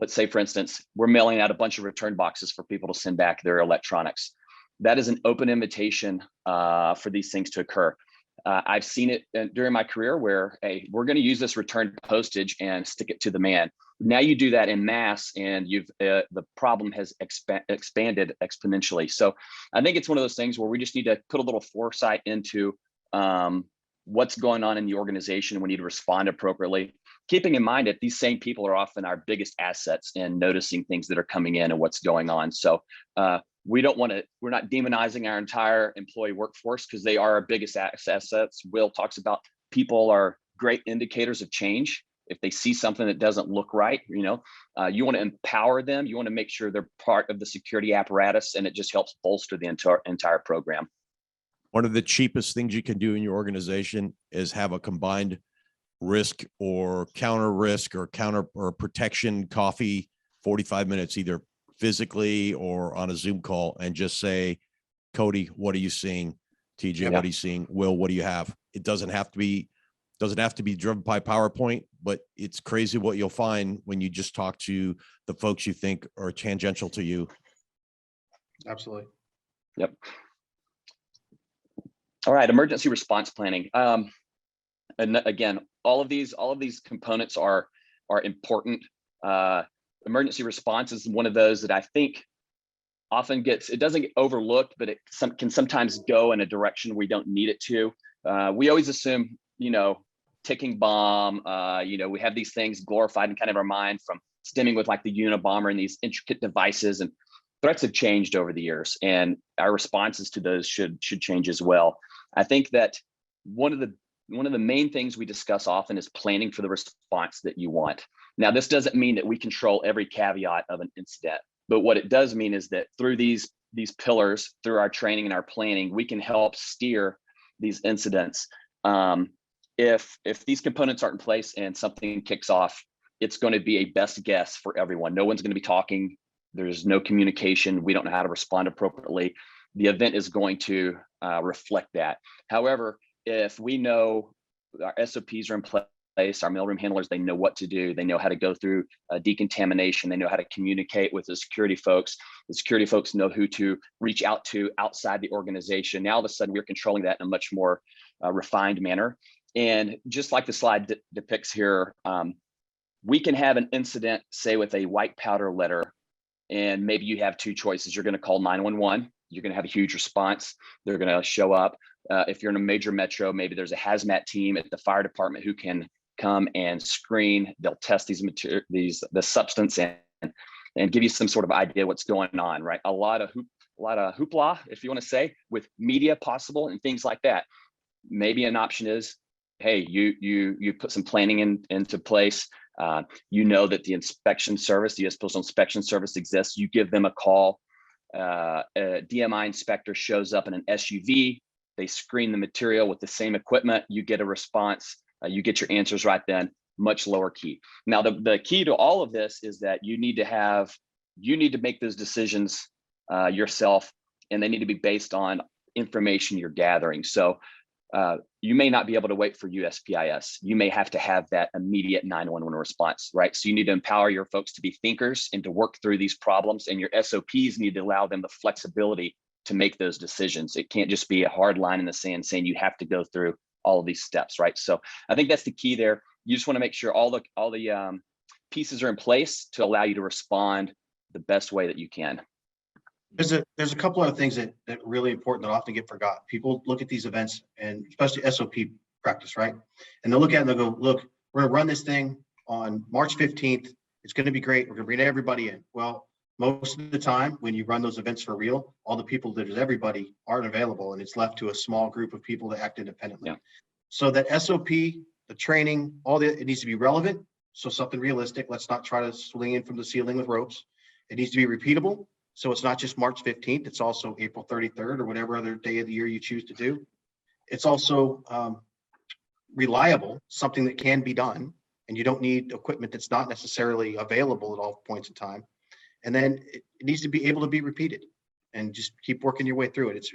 let's say, for instance, we're mailing out a bunch of return boxes for people to send back their electronics. That is an open invitation for these things to occur. I've seen it during my career where, hey, we're going to use this return postage and stick it to the man. Now you do that in mass, and you've the problem has expanded exponentially. So I think it's one of those things where we just need to put a little foresight into what's going on in the organization. We need to respond appropriately, keeping in mind that these same people are often our biggest assets in noticing things that are coming in and what's going on. So we're not demonizing our entire employee workforce, because they are our biggest assets. Will talks about people are great indicators of change. If they see something that doesn't look right, you want to empower them. You want to make sure they're part of the security apparatus, and it just helps bolster the entire program. One of the cheapest things you can do in your organization is have a combined risk or counter risk or counter or protection coffee, 45 minutes, either physically or on a Zoom call, and just say, Cody, what are you seeing? TJ, what are you seeing? Will, what do you have? It doesn't have to be driven by PowerPoint, but it's crazy what you'll find when you just talk to the folks you think are tangential to you. Absolutely. Yep. All right, emergency response planning. And again, all of these components are important. Emergency response is one of those that I think often it doesn't get overlooked, but it can sometimes go in a direction we don't need it to. We always assume, ticking bomb, we have these things glorified in kind of our mind from stemming with like the Unabomber and these intricate devices, and threats have changed over the years, and our responses to those should change as well. I think that one of the main things we discuss often is planning for the response that you want. Now, this doesn't mean that we control every caveat of an incident, but what it does mean is that through these pillars, through our training and our planning, we can help steer these incidents. If these components aren't in place and something kicks off, it's going to be a best guess for everyone. No one's going to be talking. There's no communication. We don't know how to respond appropriately. The event is going to reflect that. However, if we know our SOPs are in place, our mailroom handlers, they know what to do. They know how to go through decontamination. They know how to communicate with the security folks. The security folks know who to reach out to outside the organization. Now, all of a sudden, we're controlling that in a much more refined manner. And just like the slide depicts here, we can have an incident, say with a white powder letter, and maybe you have two choices. You're going to call 911. You're going to have a huge response. They're going to show up. If you're in a major metro, maybe there's a hazmat team at the fire department who can come and screen. They'll test the substance and give you some sort of idea what's going on, right? A lot of hoopla, if you want to say, with media possible and things like that. Maybe an option is, hey, you put some planning into place. You know that the inspection service, the U.S. Postal Inspection Service exists. You give them a call. A DMI inspector shows up in an SUV. They screen the material with the same equipment. You get a response. You get your answers right then. Much lower key. Now, the key to all of this is that you need to make those decisions yourself, and they need to be based on information you're gathering. So you may not be able to wait for USPIS. You may have to have that immediate 911 response, right? So you need to empower your folks to be thinkers and to work through these problems, and your SOPs need to allow them the flexibility to make those decisions. It can't just be a hard line in the sand saying you have to go through all of these steps, right? So I think that's the key there. You just want to make sure all the pieces are in place to allow you to respond the best way that you can. There's a couple other things that are really important that often get forgotten. People look at these events, and especially SOP practice, right? And they'll look at it and they'll go, look, we're going to run this thing on March 15th. It's going to be great. We're going to bring everybody in. Well, most of the time when you run those events for real, all the people that is everybody aren't available, and it's left to a small group of people to act independently. Yeah. So that SOP, the training, it needs to be relevant. So something realistic. Let's not try to swing in from the ceiling with ropes. It needs to be repeatable. So it's not just March 15th, it's also April 33rd or whatever other day of the year you choose to do. It's also reliable, something that can be done, and you don't need equipment that's not necessarily available at all points in time. And then it needs to be able to be repeated, and just keep working your way through it.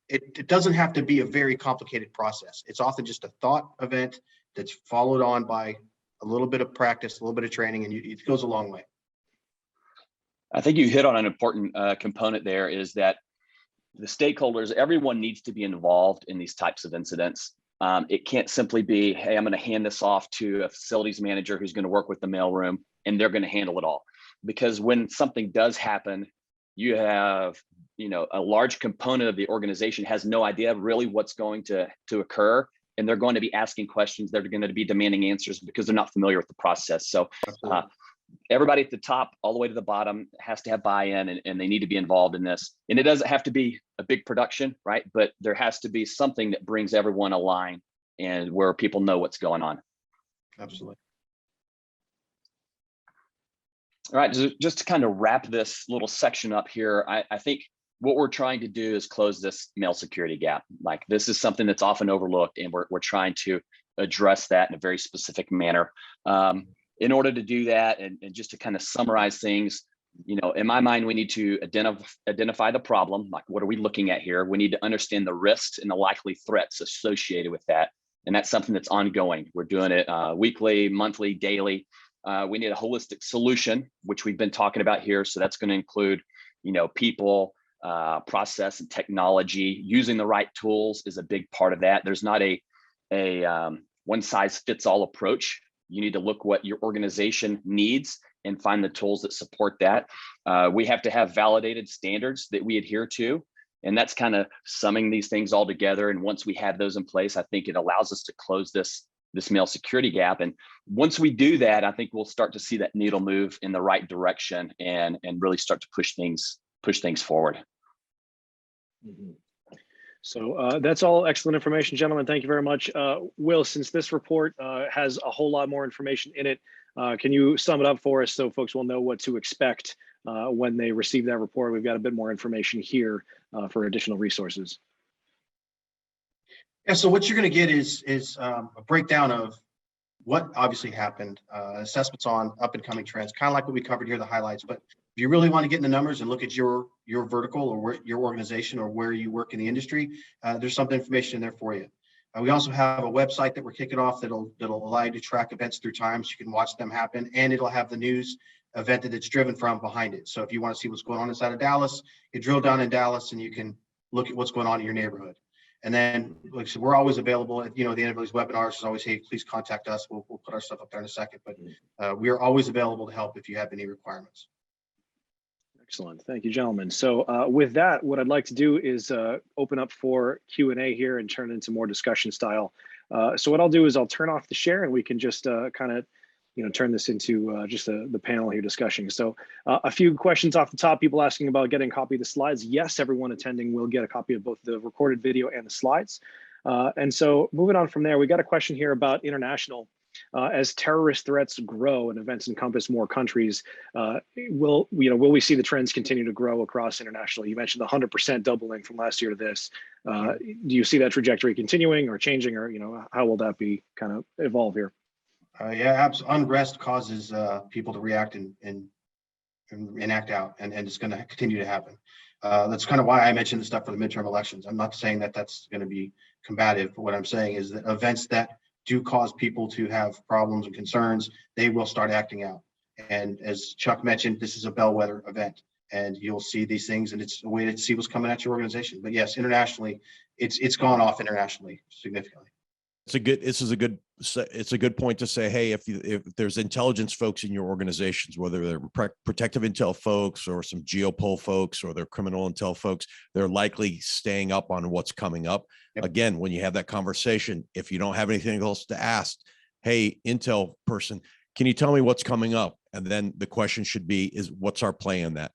It doesn't have to be a very complicated process. It's often just a thought event that's followed on by a little bit of practice, a little bit of training, and it goes a long way. I think you hit on an important component there, is that the stakeholders, everyone needs to be involved in these types of incidents. It can't simply be, hey, I'm going to hand this off to a facilities manager who's going to work with the mailroom and they're going to handle it all. Because when something does happen, you have, a large component of the organization has no idea really what's going to occur. And they're going to be asking questions. They're going to be demanding answers because they're not familiar with the process. So everybody at the top all the way to the bottom has to have buy-in, and they need to be involved in this. And it doesn't have to be a big production, right? But there has to be something that brings everyone aligned and where people know what's going on. Absolutely. All right, just to kind of wrap this little section up here, I think what we're trying to do is close this mail security gap. Like, this is something that's often overlooked, and we're trying to address that in a very specific manner. In order to do that, and just to kind of summarize things, in my mind, we need to identify the problem. Like, what are we looking at here? We need to understand the risks and the likely threats associated with that. And that's something that's ongoing. We're doing it weekly, monthly, daily. We need a holistic solution, which we've been talking about here. So that's going to include, people, process, and technology. Using the right tools is a big part of that. There's not a one size fits all approach. You need to look what your organization needs and find the tools that support that. We have to have validated standards that we adhere to. And that's kind of summing these things all together. And once we have those in place, I think it allows us to close this mail security gap. And once we do that, I think we'll start to see that needle move in the right direction and really start to push things forward. Mm-hmm. So that's all excellent information, gentlemen. Thank you very much. Will, since this report has a whole lot more information in it, can you sum it up for us so folks will know what to expect when they receive that report? We've got a bit more information here for additional resources. Yeah, so what you're going to get is a breakdown of what obviously happened, assessments on up and coming trends, kind of like what we covered here, the highlights. But if you really want to get in the numbers and look at your vertical or your organization or where you work in the industry, there's some information in there for you. We also have a website that we're kicking off that'll allow you to track events through time, so you can watch them happen, and it'll have the news event that it's driven from behind it. So if you want to see what's going on inside of Dallas, you drill down in Dallas and you can look at what's going on in your neighborhood. And then, like I said, we're always available at, the end of these webinars is always, hey, please contact us. We'll put our stuff up there in a second, but we are always available to help if you have any requirements. Excellent. Thank you, gentlemen. So with that, what I'd like to do is open up for Q&A here and turn it into more discussion style. So what I'll do is I'll turn off the share and we can just kind of, turn this into just the panel here discussion. So a few questions off the top, people asking about getting a copy of the slides. Yes, everyone attending will get a copy of both the recorded video and the slides. And so moving on from there, we got a question here about international. As terrorist threats grow and events encompass more countries, will we see the trends continue to grow across internationally? You mentioned the 100% doubling from last year to this. Do you see that trajectory continuing or changing, or how will that be kind of evolve here? Yeah, unrest causes people to react and act out, and it's going to continue to happen. That's kind of why I mentioned the stuff for the midterm elections. I'm not saying that that's going to be combative, but what I'm saying is that events that do cause people to have problems and concerns, they will start acting out. And as Chuck mentioned, this is a bellwether event, and you'll see these things, and it's a way to see what's coming at your organization. But yes, internationally, it's gone off internationally significantly. It's a good point to say, hey, if there's intelligence folks in your organizations, whether they're protective intel folks or some geopol folks or they're criminal intel folks, they're likely staying up on what's coming up. Yep. Again, when you have that conversation, if you don't have anything else to ask, hey, intel person, can you tell me what's coming up? And then the question should be, what's our play in that?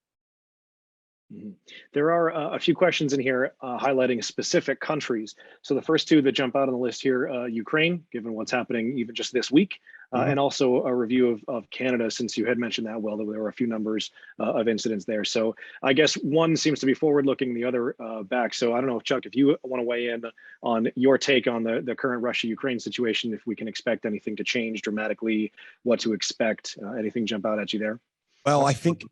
Mhm. There are a few questions in here highlighting specific countries. So the first two that jump out on the list here, Ukraine, given what's happening even just this week, Mhm. and also a review of Canada, since you had mentioned that, well, there were a few numbers of incidents there. So I guess one seems to be forward-looking, the other back. So I don't know, Chuck, if you want to weigh in on your take on the current Russia-Ukraine situation, if we can expect anything to change dramatically, what to expect, anything jump out at you there? Well, I think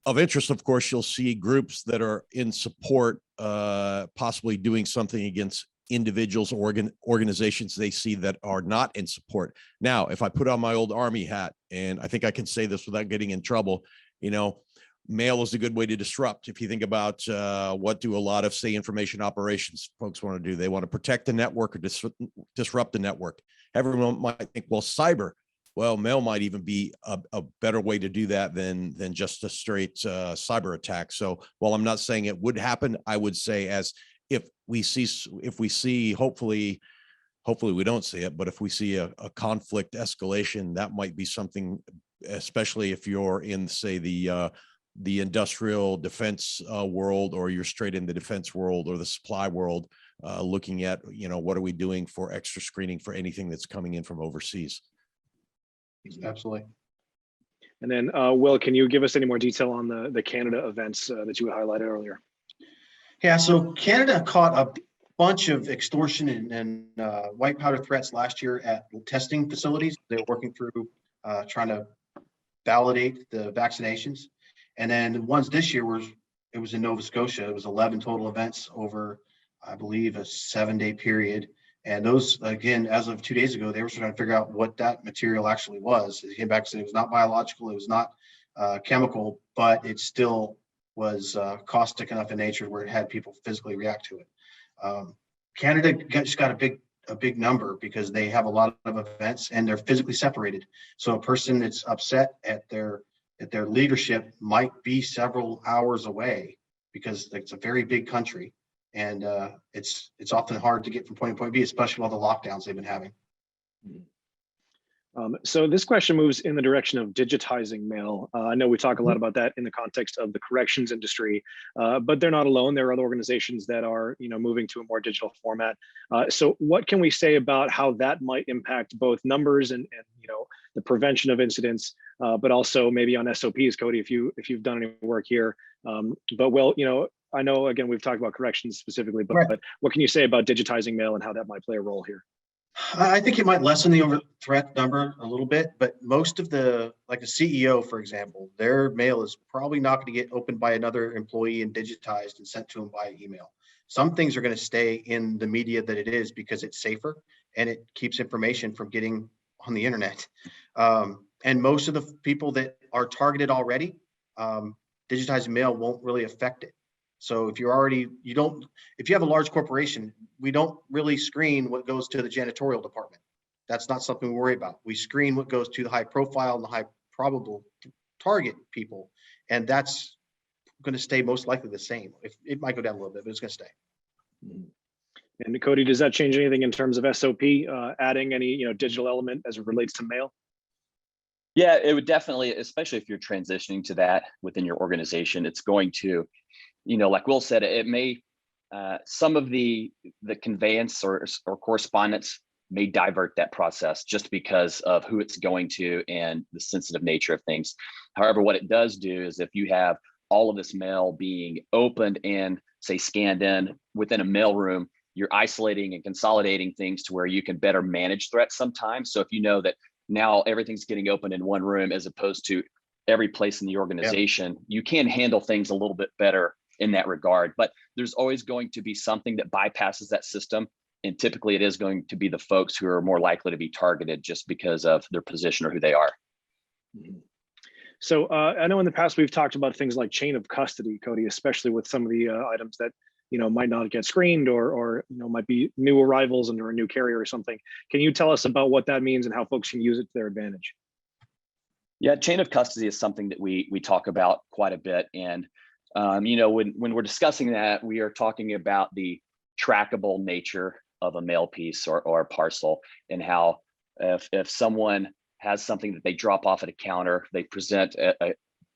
of interest, of course, you'll see groups that are in support, possibly doing something against individuals or organizations they see that are not in support. Now, if I put on my old Army hat, and I think I can say this without getting in trouble, mail is a good way to disrupt. If you think about what do a lot of, say, information operations folks want to do, they want to protect the network or disrupt the network. Everyone might think, well, cyber. Well, mail might even be a better way to do that than just a straight cyber attack. So while I'm not saying it would happen, I would say as if we see, hopefully we don't see it, but if we see a conflict escalation, that might be something, especially if you're in, say, the industrial defense world, or you're straight in the defense world or the supply world, looking at, what are we doing for extra screening for anything that's coming in from overseas. Absolutely. And then, Will, can you give us any more detail on the Canada events that you highlighted earlier? Yeah, so Canada caught a bunch of extortion and white powder threats last year at testing facilities. They were working through trying to validate the vaccinations. And then the ones this year it was in Nova Scotia. It was 11 total events over, I believe, a 7-day period. And those, again, as of 2 days ago, they were trying to figure out what that material actually was. It came back and said it was not biological, it was not chemical, but it still was caustic enough in nature where it had people physically react to it. Canada just got a big number because they have a lot of events and they're physically separated. So a person that's upset at their leadership might be several hours away because it's a very big country. And it's often hard to get from point A to point B, especially with all the lockdowns they've been having. So this question moves in the direction of digitizing mail. I know we talk a lot about that in the context of the corrections industry, but they're not alone. There are other organizations that are, moving to a more digital format. So what can we say about how that might impact both numbers and the prevention of incidents, but also maybe on SOPs, Cody, if you've done any work here. But Will, I know, again, we've talked about corrections specifically, but, Right. but what can you say about digitizing mail and how that might play a role here? I think it might lessen the over threat number a little bit, but most of like a CEO, for example, their mail is probably not going to get opened by another employee and digitized and sent to them by email. Some things are going to stay in the media that it is because it's safer and it keeps information from getting on the internet. And most of the people that are targeted already, digitized mail won't really affect it. So if you have a large corporation, we don't really screen what goes to the janitorial department. That's not something we worry about. We screen what goes to the high profile and the high probable target people. And that's going to stay most likely the same. It might go down a little bit, but it's going to stay. And Cody, does that change anything in terms of SOP, adding any digital element as it relates to mail? Yeah, it would definitely, especially if you're transitioning to that within your organization, it's going to, like Will said, it may, some of the conveyance or correspondence may divert that process just because of who it's going to and the sensitive nature of things. However, what it does do is if you have all of this mail being opened and, say, scanned in within a mailroom, you're isolating and consolidating things to where you can better manage threats sometimes. So if you know that now everything's getting open in one room as opposed to every place in the organization, you can handle things a little bit better in that regard. But there's always going to be something that bypasses that system. And typically it is going to be the folks who are more likely to be targeted just because of their position or who they are. So I know in the past we've talked about things like chain of custody, Cody, especially with some of the items that might not get screened or might be new arrivals under a new carrier or something. Can you tell us about what that means and how folks can use it to their advantage? Yeah, chain of custody is something that we talk about quite a bit. And when we're discussing that, we are talking about the trackable nature of a mail piece or a parcel, and how if someone has something that they drop off at a counter, they present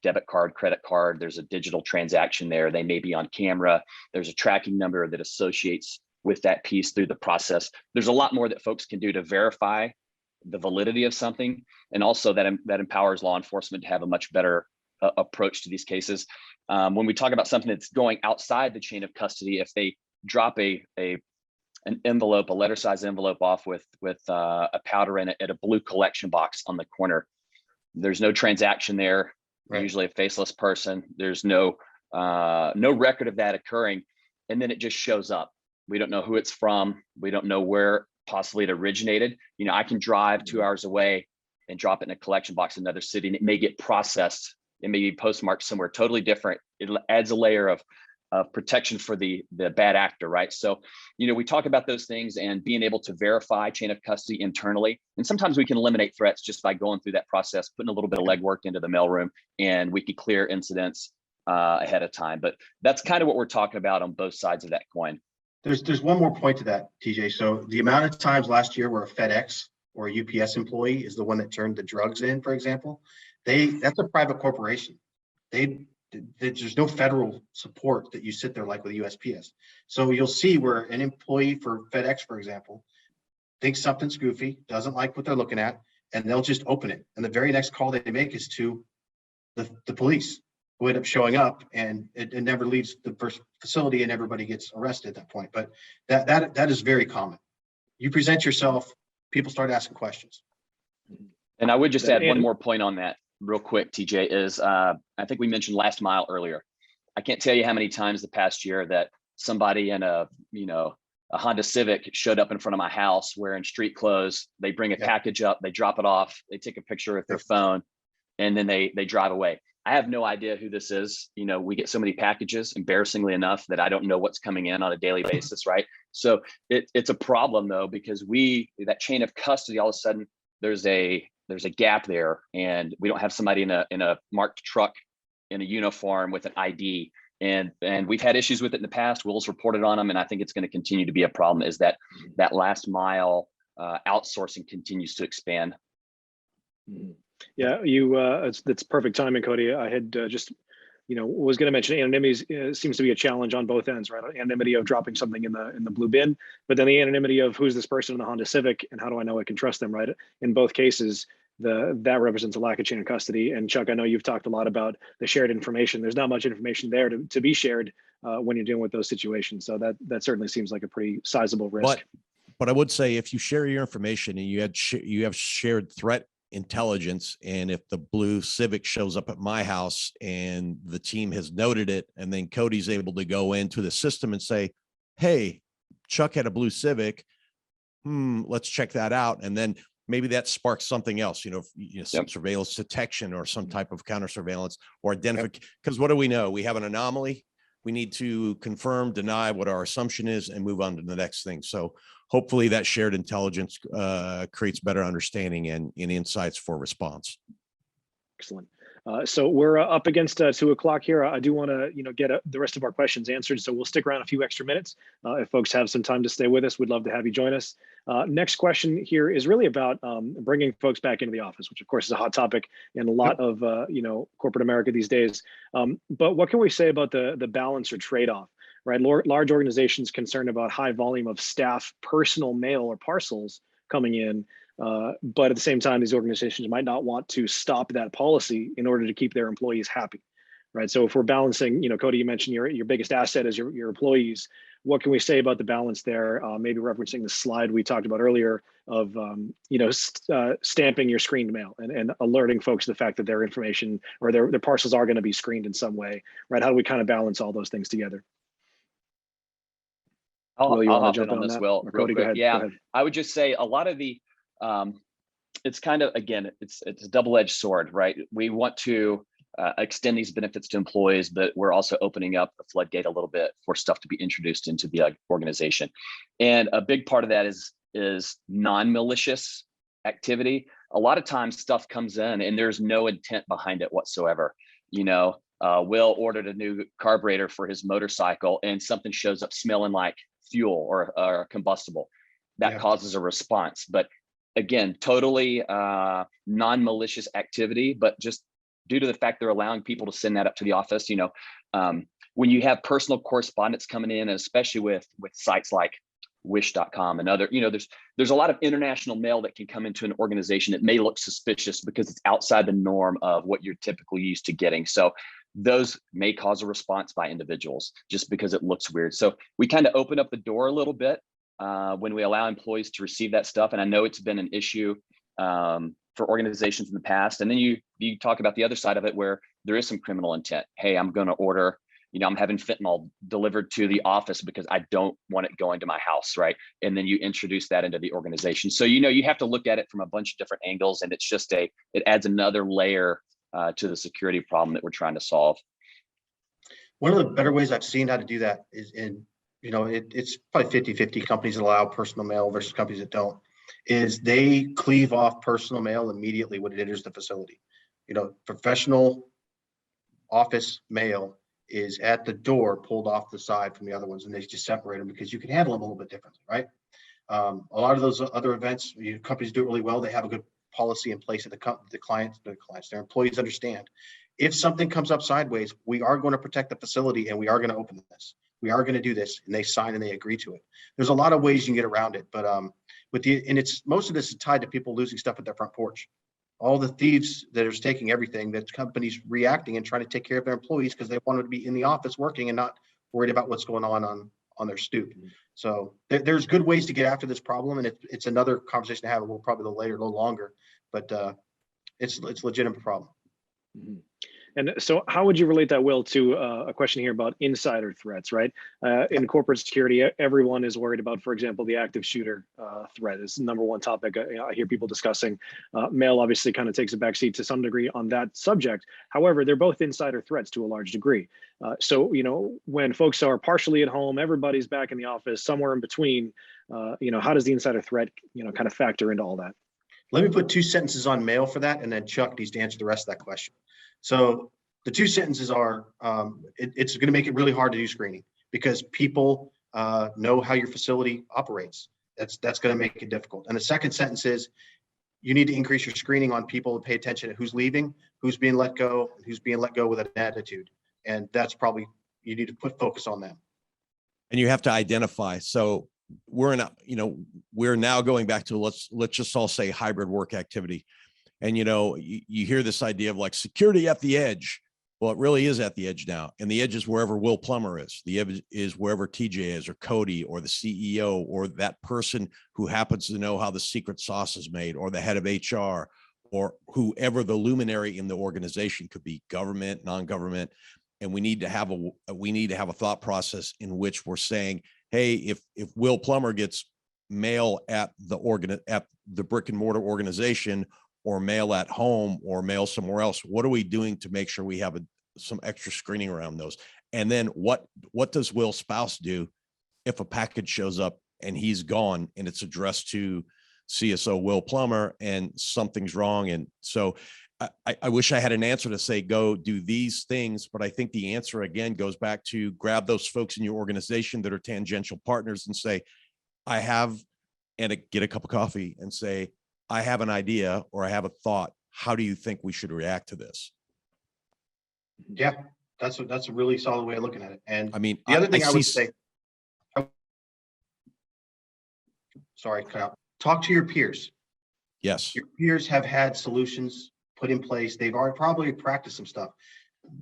debit card, credit card. There's a digital transaction there. They may be on camera. There's a tracking number that associates with that piece through the process. There's a lot more that folks can do to verify the validity of something, and also that empowers law enforcement to have a much better approach to these cases. When we talk about something that's going outside the chain of custody, if they drop an envelope, a letter size envelope off with a powder in it at a blue collection box on the corner, there's no transaction there. Right. Usually a faceless person. There's no record of that occurring, and then it just shows up. We don't know who it's from. We don't know where possibly it originated. You know, I can drive 2 hours away and drop it in a collection box in another city, and it may get processed. It may be postmarked somewhere totally different. It adds a layer of protection for the bad actor, right? So, you know, we talk about those things and being able to verify chain of custody internally. And sometimes we can eliminate threats just by going through that process, putting a little bit of legwork into the mailroom, and we can clear incidents ahead of time. But that's kind of what we're talking about on both sides of that coin. There's one more point to that, TJ. So the amount of times last year where a FedEx or a UPS employee is the one that turned the drugs in, for example, that's a private corporation. There's no federal support that you sit there like with USPS. So you'll see where an employee for FedEx, for example, thinks something's goofy, doesn't like what they're looking at, and they'll just open it. And the very next call they make is to the police, who end up showing up, and it never leaves the first facility, and everybody gets arrested at that point. But that is very common. You present yourself, people start asking questions. And I would just add one more point on that real quick, TJ, is I think we mentioned last mile earlier. I can't tell you how many times the past year that somebody in a Honda Civic showed up in front of my house wearing street clothes. They bring a package up, they drop it off, they take a picture with their phone, and then they drive away. I have no idea who this is. You know, we get so many packages, embarrassingly enough, that I don't know what's coming in on a daily basis, right? So it's a problem though, because that chain of custody, all of a sudden there's a gap there, and we don't have somebody in a marked truck in a uniform with an ID. And we've had issues with it in the past. Will's reported on them, and I think it's going to continue to be a problem as that last mile outsourcing continues to expand. Yeah, that's perfect timing, Cody. I had just, was going to mention anonymity seems to be a challenge on both ends, right? Anonymity of dropping something in the blue bin, but then the anonymity of who's this person in the Honda Civic and how do I know I can trust them, right? In both cases, that represents a lack of chain of custody. And Chuck, I know you've talked a lot about the shared information. There's not much information there to be shared when you're dealing with those situations. So that certainly seems like a pretty sizable risk. But I would say if you share your information and you have shared threat intelligence, and if the blue Civic shows up at my house and the team has noted it, and then Cody's able to go into the system and say, hey, Chuck had a blue Civic, let's check that out. And then maybe that sparks something else, some surveillance detection or some type of counter surveillance or identification. Because what do we know? We have an anomaly. We need to confirm, deny what our assumption is, and move on to the next thing. So hopefully that shared intelligence creates better understanding and insights for response. Excellent. So we're up against 2 o'clock here. I do want to, get the rest of our questions answered. So we'll stick around a few extra minutes. If folks have some time to stay with us, we'd love to have you join us. Next question here is really about bringing folks back into the office, which of course is a hot topic in a lot of, corporate America these days. But what can we say about the balance or trade-off, right? Large organizations concerned about high volume of staff, personal mail or parcels coming in. But at the same time, these organizations might not want to stop that policy in order to keep their employees happy, right? So if we're balancing, Cody, you mentioned your biggest asset is your employees. What can we say about the balance there? Maybe referencing the slide we talked about earlier of, stamping your screened mail and alerting folks to the fact that their information or their parcels are going to be screened in some way, right? How do we kind of balance all those things together? I'll hop in on this, Will. Cody, go ahead. Yeah, go ahead. I would just say a lot of the, it's kind of, again, it's a double-edged sword, right? We want to extend these benefits to employees, but we're also opening up the floodgate a little bit for stuff to be introduced into the organization. And a big part of that is non-malicious activity. A lot of times stuff comes in and there's no intent behind it whatsoever. Will ordered a new carburetor for his motorcycle and something shows up smelling like fuel or combustible. That causes a response. But again, totally non-malicious activity, but just due to the fact they're allowing people to send that up to the office. When you have personal correspondence coming in, especially with sites like wish.com and other, there's a lot of international mail that can come into an organization that may look suspicious because it's outside the norm of what you're typically used to getting. So those may cause a response by individuals just because it looks weird. So we kind of open up the door a little bit when we allow employees to receive that stuff. And I know it's been an issue for organizations in the past. And then you talk about the other side of it where there is some criminal intent. Hey, I'm going to order, I'm having fentanyl delivered to the office because I don't want it going to my house, right? And then you introduce that into the organization. So, you have to look at it from a bunch of different angles, and it's just it adds another layer to the security problem that we're trying to solve. One of the better ways I've seen how to do that is it's probably 50-50 companies that allow personal mail versus companies that don't, is they cleave off personal mail immediately when it enters the facility. Professional office mail is at the door, pulled off the side from the other ones, and they just separate them because you can handle them a little bit differently, right? A lot of those other events, companies do it really well. They have a good policy in place that the clients, their employees understand. If something comes up sideways, we are going to protect the facility and we are going to open this. We are going to do this, and they sign and they agree to it. There's a lot of ways you can get around it, but most of this is tied to people losing stuff at their front porch. All the thieves that are taking everything, that companies reacting and trying to take care of their employees because they wanted to be in the office working and not worried about what's going on their stoop. So there's good ways to get after this problem, and it's another conversation to have. We'll probably go later, a little longer, but it's a legitimate problem. Mm-hmm. And so how would you relate that, Will, to a question here about insider threats, right? In corporate security, everyone is worried about, for example, the active shooter threat is the number one topic I hear people discussing. Mail obviously kind of takes a backseat to some degree on that subject. However, they're both insider threats to a large degree. So, when folks are partially at home, everybody's back in the office, somewhere in between, how does the insider threat, kind of factor into all that? Let me put 2 sentences on mail for that, and then Chuck needs to answer the rest of that question. So the 2 sentences are, it's going to make it really hard to do screening because people know how your facility operates. That's going to make it difficult. And the second sentence is, you need to increase your screening on people and pay attention to who's leaving, who's being let go, and who's being let go with an attitude. And that's probably, you need to put focus on them. And you have to identify. So we're now going back to let's just all say hybrid work activity. And, you hear this idea of like security at the edge. Well, it really is at the edge now. And the edge is wherever Will Plummer is. The edge is wherever TJ is, or Cody, or the CEO, or that person who happens to know how the secret sauce is made, or the head of HR, or whoever the luminary in the organization could be, government, non-government. And we need to have a thought process in which we're saying, hey, if Will Plummer gets mail at the brick and mortar organization, or mail at home, or mail somewhere else, what are we doing to make sure we have some extra screening around those? And then what does Will's spouse do if a package shows up and he's gone and it's addressed to CSO Will Plummer and something's wrong? And so I wish I had an answer to say, go do these things, but I think the answer again goes back to grab those folks in your organization that are tangential partners and say, get a cup of coffee and say, I have an idea, or I have a thought. How do you think we should react to this? Yeah, that's a really solid way of looking at it. And I mean, the other thing I would say, sorry, talk to your peers. Yes. Your peers have had solutions put in place. They've already probably practiced some stuff.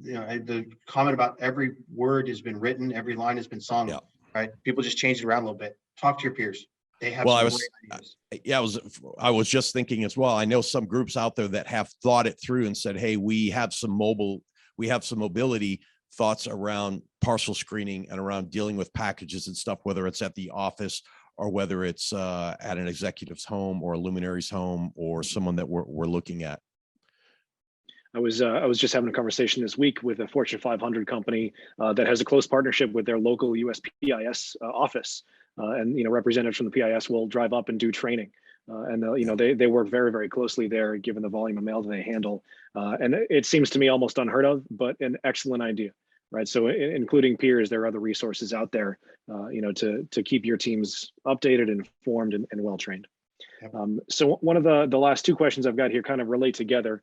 The comment about every word has been written, every line has been sung, right? People just change it around a little bit. Talk to your peers. They have I was just thinking as well. I know some groups out there that have thought it through and said, hey, we have some mobility thoughts around parcel screening and around dealing with packages and stuff, whether it's at the office or whether it's at an executive's home or a luminary's home or someone that we're looking at. I was just having a conversation this week with a Fortune 500 company that has a close partnership with their local USPIS office, and representatives from the PIS will drive up and do training, and they work very, very closely there, given the volume of mail that they handle, and it seems to me almost unheard of, but an excellent idea, right? So including peers, there are other resources out there, to keep your teams updated, informed, and well trained. Yep. So one of the last two questions I've got here kind of relate together.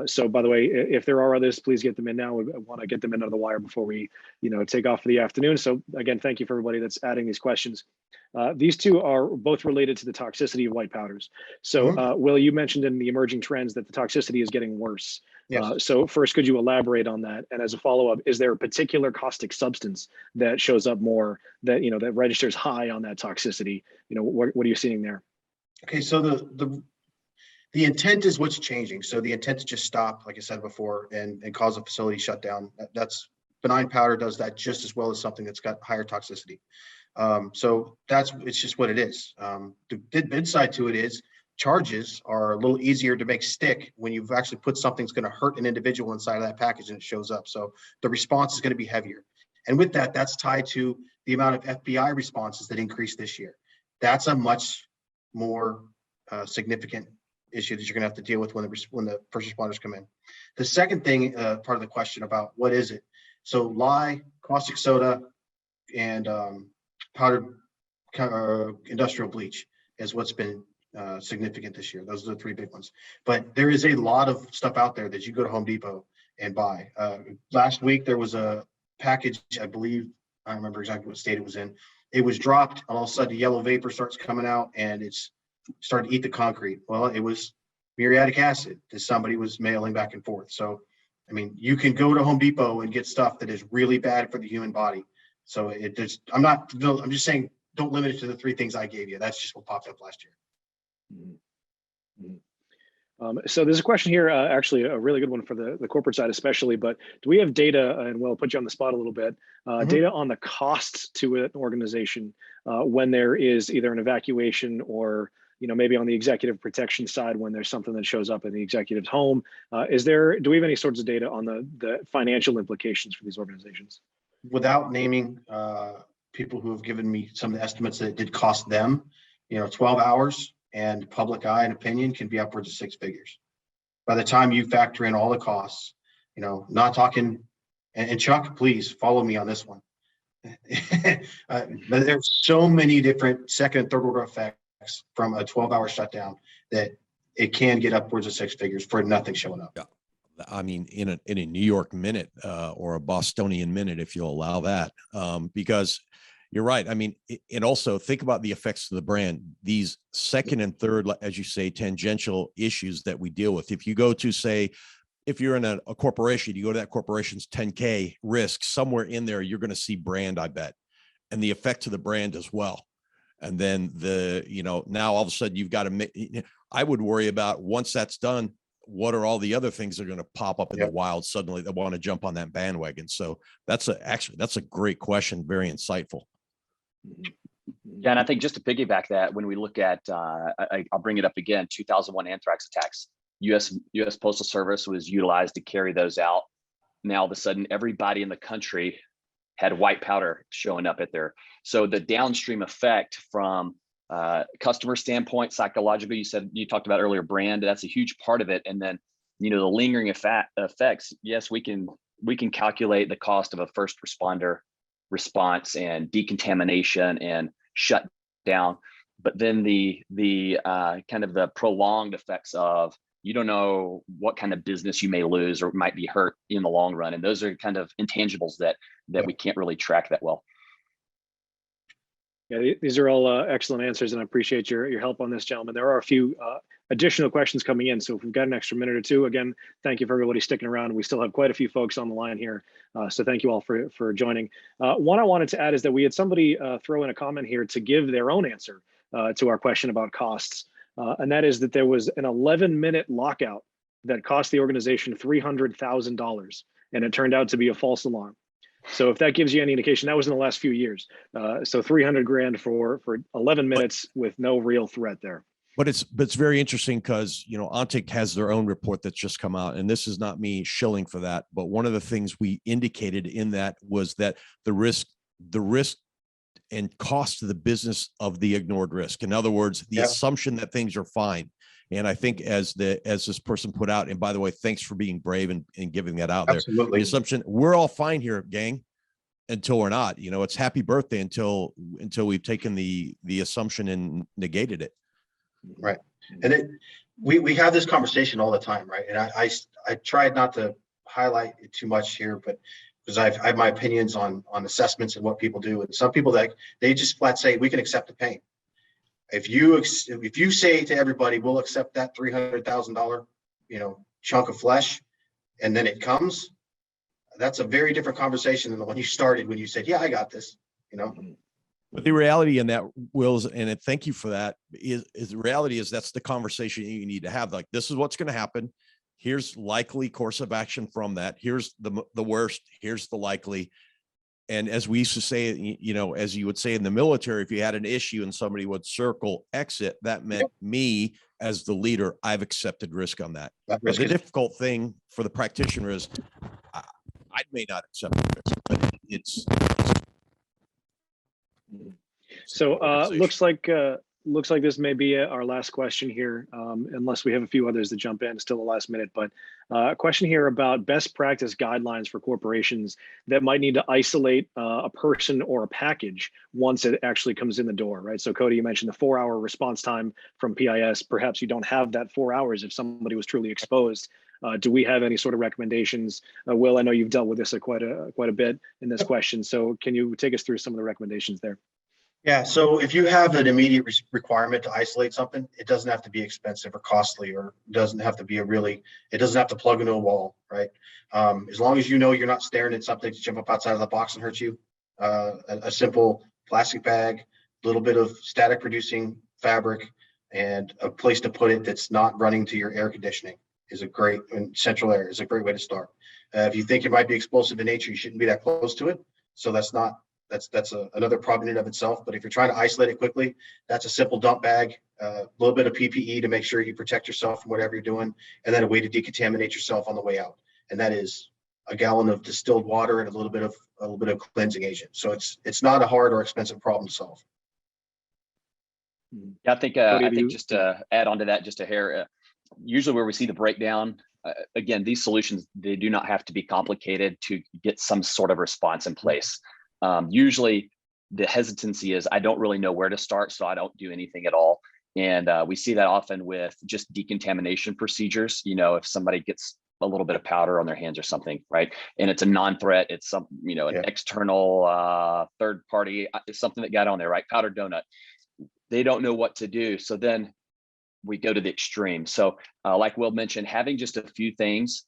So by the way, if there are others, please get them in now. I want to get them in under the wire before we, take off for the afternoon. So again, thank you for everybody that's adding these questions. These two are both related to the toxicity of white powders. So Will, you mentioned in the emerging trends that the toxicity is getting worse. Yes. So first, could you elaborate on that? And as a follow-up, is there a particular caustic substance that shows up more that, that registers high on that toxicity? What are you seeing there? Okay, so the intent is what's changing. So the intent to just stop, like I said before, and cause a facility shutdown. That's benign powder does that just as well as something that's got higher toxicity. So it's just what it is. The bid side to it is charges are a little easier to make stick when you've actually put something that's going to hurt an individual inside of that package and it shows up. So the response is going to be heavier. And with that, that's tied to the amount of FBI responses that increased this year. That's a much more significant issue that you're going to have to deal with when the first responders come in. The second thing, part of the question about what is it? So lye, caustic soda, and powdered industrial bleach is what's been significant this year. Those are the three big ones. But there is a lot of stuff out there that you go to Home Depot and buy. Last week there was a package, I believe, I don't remember exactly what state it was in. It was dropped, and all of a sudden, yellow vapor starts coming out, and it's starting to eat the concrete. Well, it was muriatic acid that somebody was mailing back and forth. So, I mean, you can go to Home Depot and get stuff that is really bad for the human body. So I'm just saying, don't limit it to the three things I gave you. That's just what popped up last year. So there's a question here, actually a really good one for the corporate side especially, but do we have data, and we'll put you on the spot a little bit, data on the costs to an organization when there is either an evacuation or, maybe on the executive protection side when there's something that shows up in the executive's home? Do we have any sorts of data on the financial implications for these organizations? Without naming people who have given me some of the estimates that it did cost them, 12 hours and public eye and opinion can be upwards of six figures. By the time you factor in all the costs, not talking, and Chuck, please follow me on this one. But there's so many different second and third order effects from a 12-hour shutdown that it can get upwards of six figures for nothing showing up. Yeah. I mean, in a New York minute or a Bostonian minute, if you'll allow that, because you're right. I mean, and also think about the effects of the brand, these second and third, as you say, tangential issues that we deal with. If you go to, say, if you're in a corporation, you go to that corporation's 10K risk, somewhere in there, you're going to see brand, I bet, and the effect to the brand as well. And then now all of a sudden you've got to, I would worry about once that's done, what are all the other things that are going to pop up in the wild suddenly that want to jump on that bandwagon? So that's a great question. Very insightful. Yeah, and I think just to piggyback that, when we look at, I'll bring it up again, 2001 anthrax attacks, U.S. Postal Service was utilized to carry those out. Now, all of a sudden, everybody in the country had white powder showing up at there. So the downstream effect from customer standpoint, psychological, you talked about earlier, brand, that's a huge part of it. And then, the lingering effects, yes, we can calculate the cost of a first responder response and decontamination and shutdown, but then the kind of the prolonged effects of, you don't know what kind of business you may lose or might be hurt in the long run. And those are kind of intangibles that we can't really track that well. Yeah, these are all excellent answers, and I appreciate your help on this, gentlemen. There are a few additional questions coming in, so if we've got an extra minute or two, again, thank you for everybody sticking around. We still have quite a few folks on the line here, so thank you all for joining. One I wanted to add is that we had somebody throw in a comment here to give their own answer to our question about costs, and that is that there was an 11-minute lockout that cost the organization $300,000, and it turned out to be a false alarm. So if that gives you any indication, that was in the last few years. So 300 grand for 11 minutes with no real threat there. But it's very interesting because, Ontic has their own report that's just come out, and this is not me shilling for that. But one of the things we indicated in that was that the risk and cost to the business of the ignored risk. In other words, the assumption that things are fine. And I think as this person put out, and by the way, thanks for being brave and giving that out there. Absolutely. The assumption, we're all fine here, gang, until we're not. It's happy birthday until we've taken the assumption and negated it. Right. And we have this conversation all the time, right? And I tried not to highlight it too much here, but because I have my opinions on assessments and what people do. And some people that they just flat say, we can accept the pain. If you say to everybody, we'll accept that $300,000, chunk of flesh, and then it comes, that's a very different conversation than the one you started when you said, yeah, I got this, But the reality in that, Wills, and thank you for that, is the reality is that's the conversation you need to have. Like, this is what's going to happen. Here's likely course of action from that. Here's the worst. Here's the likely. And as we used to say, as you would say in the military, if you had an issue and somebody would circle exit, that meant me as the leader, I've accepted risk on that. But the difficult thing for the practitioner is I may not accept the risk, but it's so looks like this may be our last question here, unless we have a few others that jump in still the last minute. But a question here about best practice guidelines for corporations that might need to isolate a person or a package once it actually comes in the door, right? So Cody, you mentioned the 4-hour response time from PIS. Perhaps you don't have that 4 hours if somebody was truly exposed. Do we have any sort of recommendations? Will, I know you've dealt with this quite a bit in this question. So can you take us through some of the recommendations there? Yeah, so if you have an immediate requirement to isolate something, it doesn't have to be expensive or costly, or doesn't have to be it doesn't have to plug into a wall, right? As long as you're not staring at something to jump up outside of the box and hurt you, a simple plastic bag, a little bit of static reducing fabric, and a place to put it that's not running to your air conditioning and central air is a great way to start. If you think it might be explosive in nature, you shouldn't be that close to it. So that's another problem in and of itself. But if you're trying to isolate it quickly, that's a simple dump bag, a little bit of PPE to make sure you protect yourself from whatever you're doing, and then a way to decontaminate yourself on the way out. And that is a gallon of distilled water and a little bit of cleansing agent. So it's not a hard or expensive problem to solve. Yeah, I think just to add on to that, just a hair. Usually, where we see the breakdown, again, these solutions, they do not have to be complicated to get some sort of response in place. Usually the hesitancy is, I don't really know where to start, so I don't do anything at all. And we see that often with just decontamination procedures. If somebody gets a little bit of powder on their hands or something, right? And it's a non-threat, it's some, an external third party, something that got on there, right? Powdered donut. They don't know what to do. So then we go to the extreme. So like Will mentioned, having just a few things,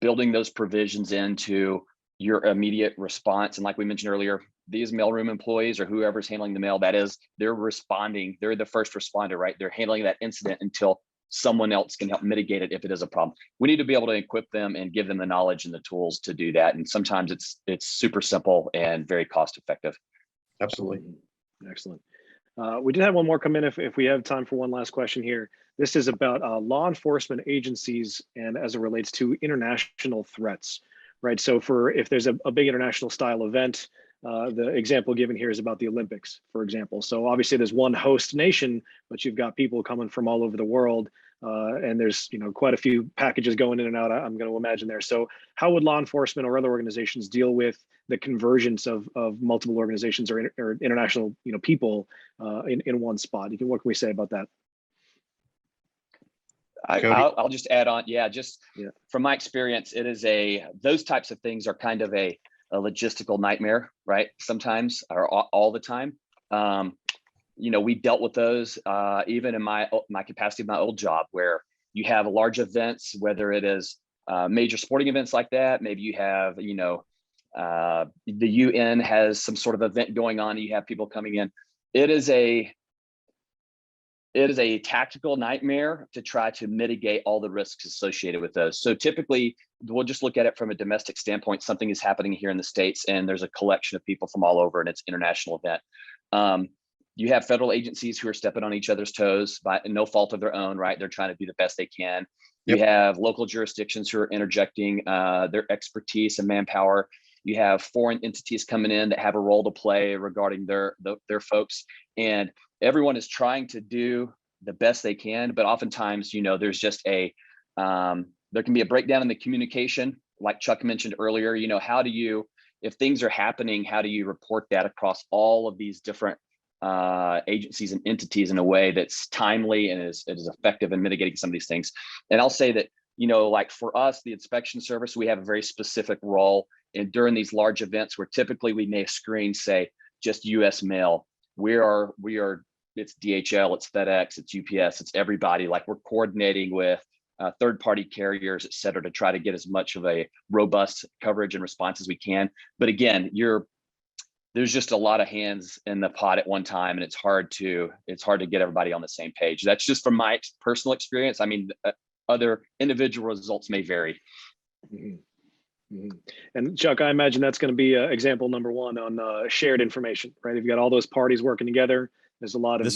building those provisions into your immediate response. And like we mentioned earlier, these mailroom employees or whoever's handling the mail, they're responding. They're the first responder, right? They're handling that incident until someone else can help mitigate it if it is a problem. We need to be able to equip them and give them the knowledge and the tools to do that. And sometimes it's super simple and very cost effective. Absolutely. Excellent. We did have one more come in if we have time for one last question here. This is about law enforcement agencies and as it relates to international threats. Right. So if there's a big international style event, the example given here is about the Olympics, for example. So obviously there's one host nation, but you've got people coming from all over the world. And there's quite a few packages going in and out, I'm going to imagine there. So how would law enforcement or other organizations deal with the convergence of multiple organizations or international people in one spot? What can we say about that? I'll just add on. From my experience, those types of things are kind of a logistical nightmare, right? Sometimes or all the time. We dealt with those even in my capacity of my old job, where you have large events, whether it is major sporting events like that. Maybe you have, the UN has some sort of event going on. And you have people coming in. It is a tactical nightmare to try to mitigate all the risks associated with those. So typically, we'll just look at it from a domestic standpoint. Something is happening here in the States, and there's a collection of people from all over, and it's an international event. You have federal agencies who are stepping on each other's toes by no fault of their own, right? They're trying to do the best they can. Yep. You have local jurisdictions who are interjecting their expertise and manpower. You have foreign entities coming in that have a role to play regarding their folks. And everyone is trying to do the best they can, but oftentimes, there's just there can be a breakdown in the communication. Like Chuck mentioned earlier, if things are happening, how do you report that across all of these different agencies and entities in a way that's timely and is effective in mitigating some of these things. And I'll say that, you know, like for us, the inspection service, we have a very specific role. And during these large events where typically we may screen, say, just US mail, we are, it's DHL, it's FedEx, it's UPS, it's everybody. Like we're coordinating with third-party carriers, et cetera, to try to get as much of a robust coverage and response as we can. But again, there's just a lot of hands in the pot at one time, and it's hard to get everybody on the same page. That's just from my personal experience. I mean, other individual results may vary. Mm-hmm. Mm-hmm. And Chuck, I imagine that's going to be example number one on shared information, right? You've got all those parties working together. There's a lot of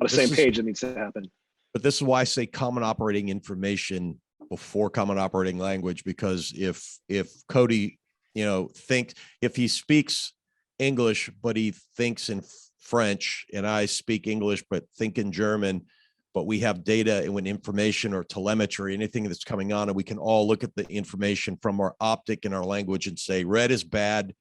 same page that needs to happen. But this is why I say common operating information before common operating language, because if Cody, you know, if he speaks English, but he thinks in French, and I speak English, but think in German, but we have data and when information or telemetry, anything that's coming on, and we can all look at the information from our optic and our language and say, red is bad,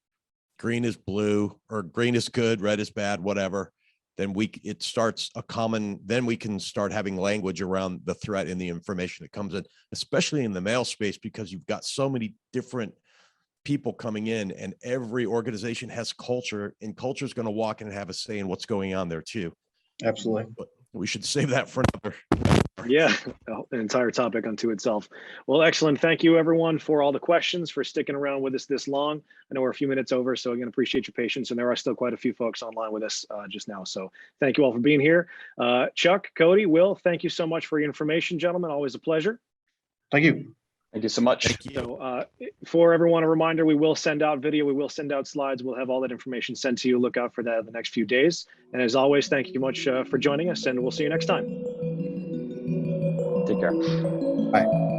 green is blue, or green is good, red is bad, whatever. Then it starts a common, then we can start having language around the threat and the information that comes in, especially in the mail space, because you've got so many different people coming in, and every organization has culture, and culture is going to walk in and have a say in what's going on there too. Absolutely. But we should save that for another. Yeah, an entire topic unto itself. Well, excellent. Thank you everyone for all the questions, for sticking around with us this long. I know we're a few minutes over, so again, appreciate your patience. And there are still quite a few folks online with us just now. So thank you all for being here. Chuck, Cody, Will, thank you so much for your information, gentlemen. Always a pleasure. Thank you. Thank you so much. Thank you. So for everyone, a reminder, we will send out video, we will send out slides. We'll have all that information sent to you. Look out for that in the next few days. And as always, thank you much for joining us, and we'll see you next time. Take care. Bye.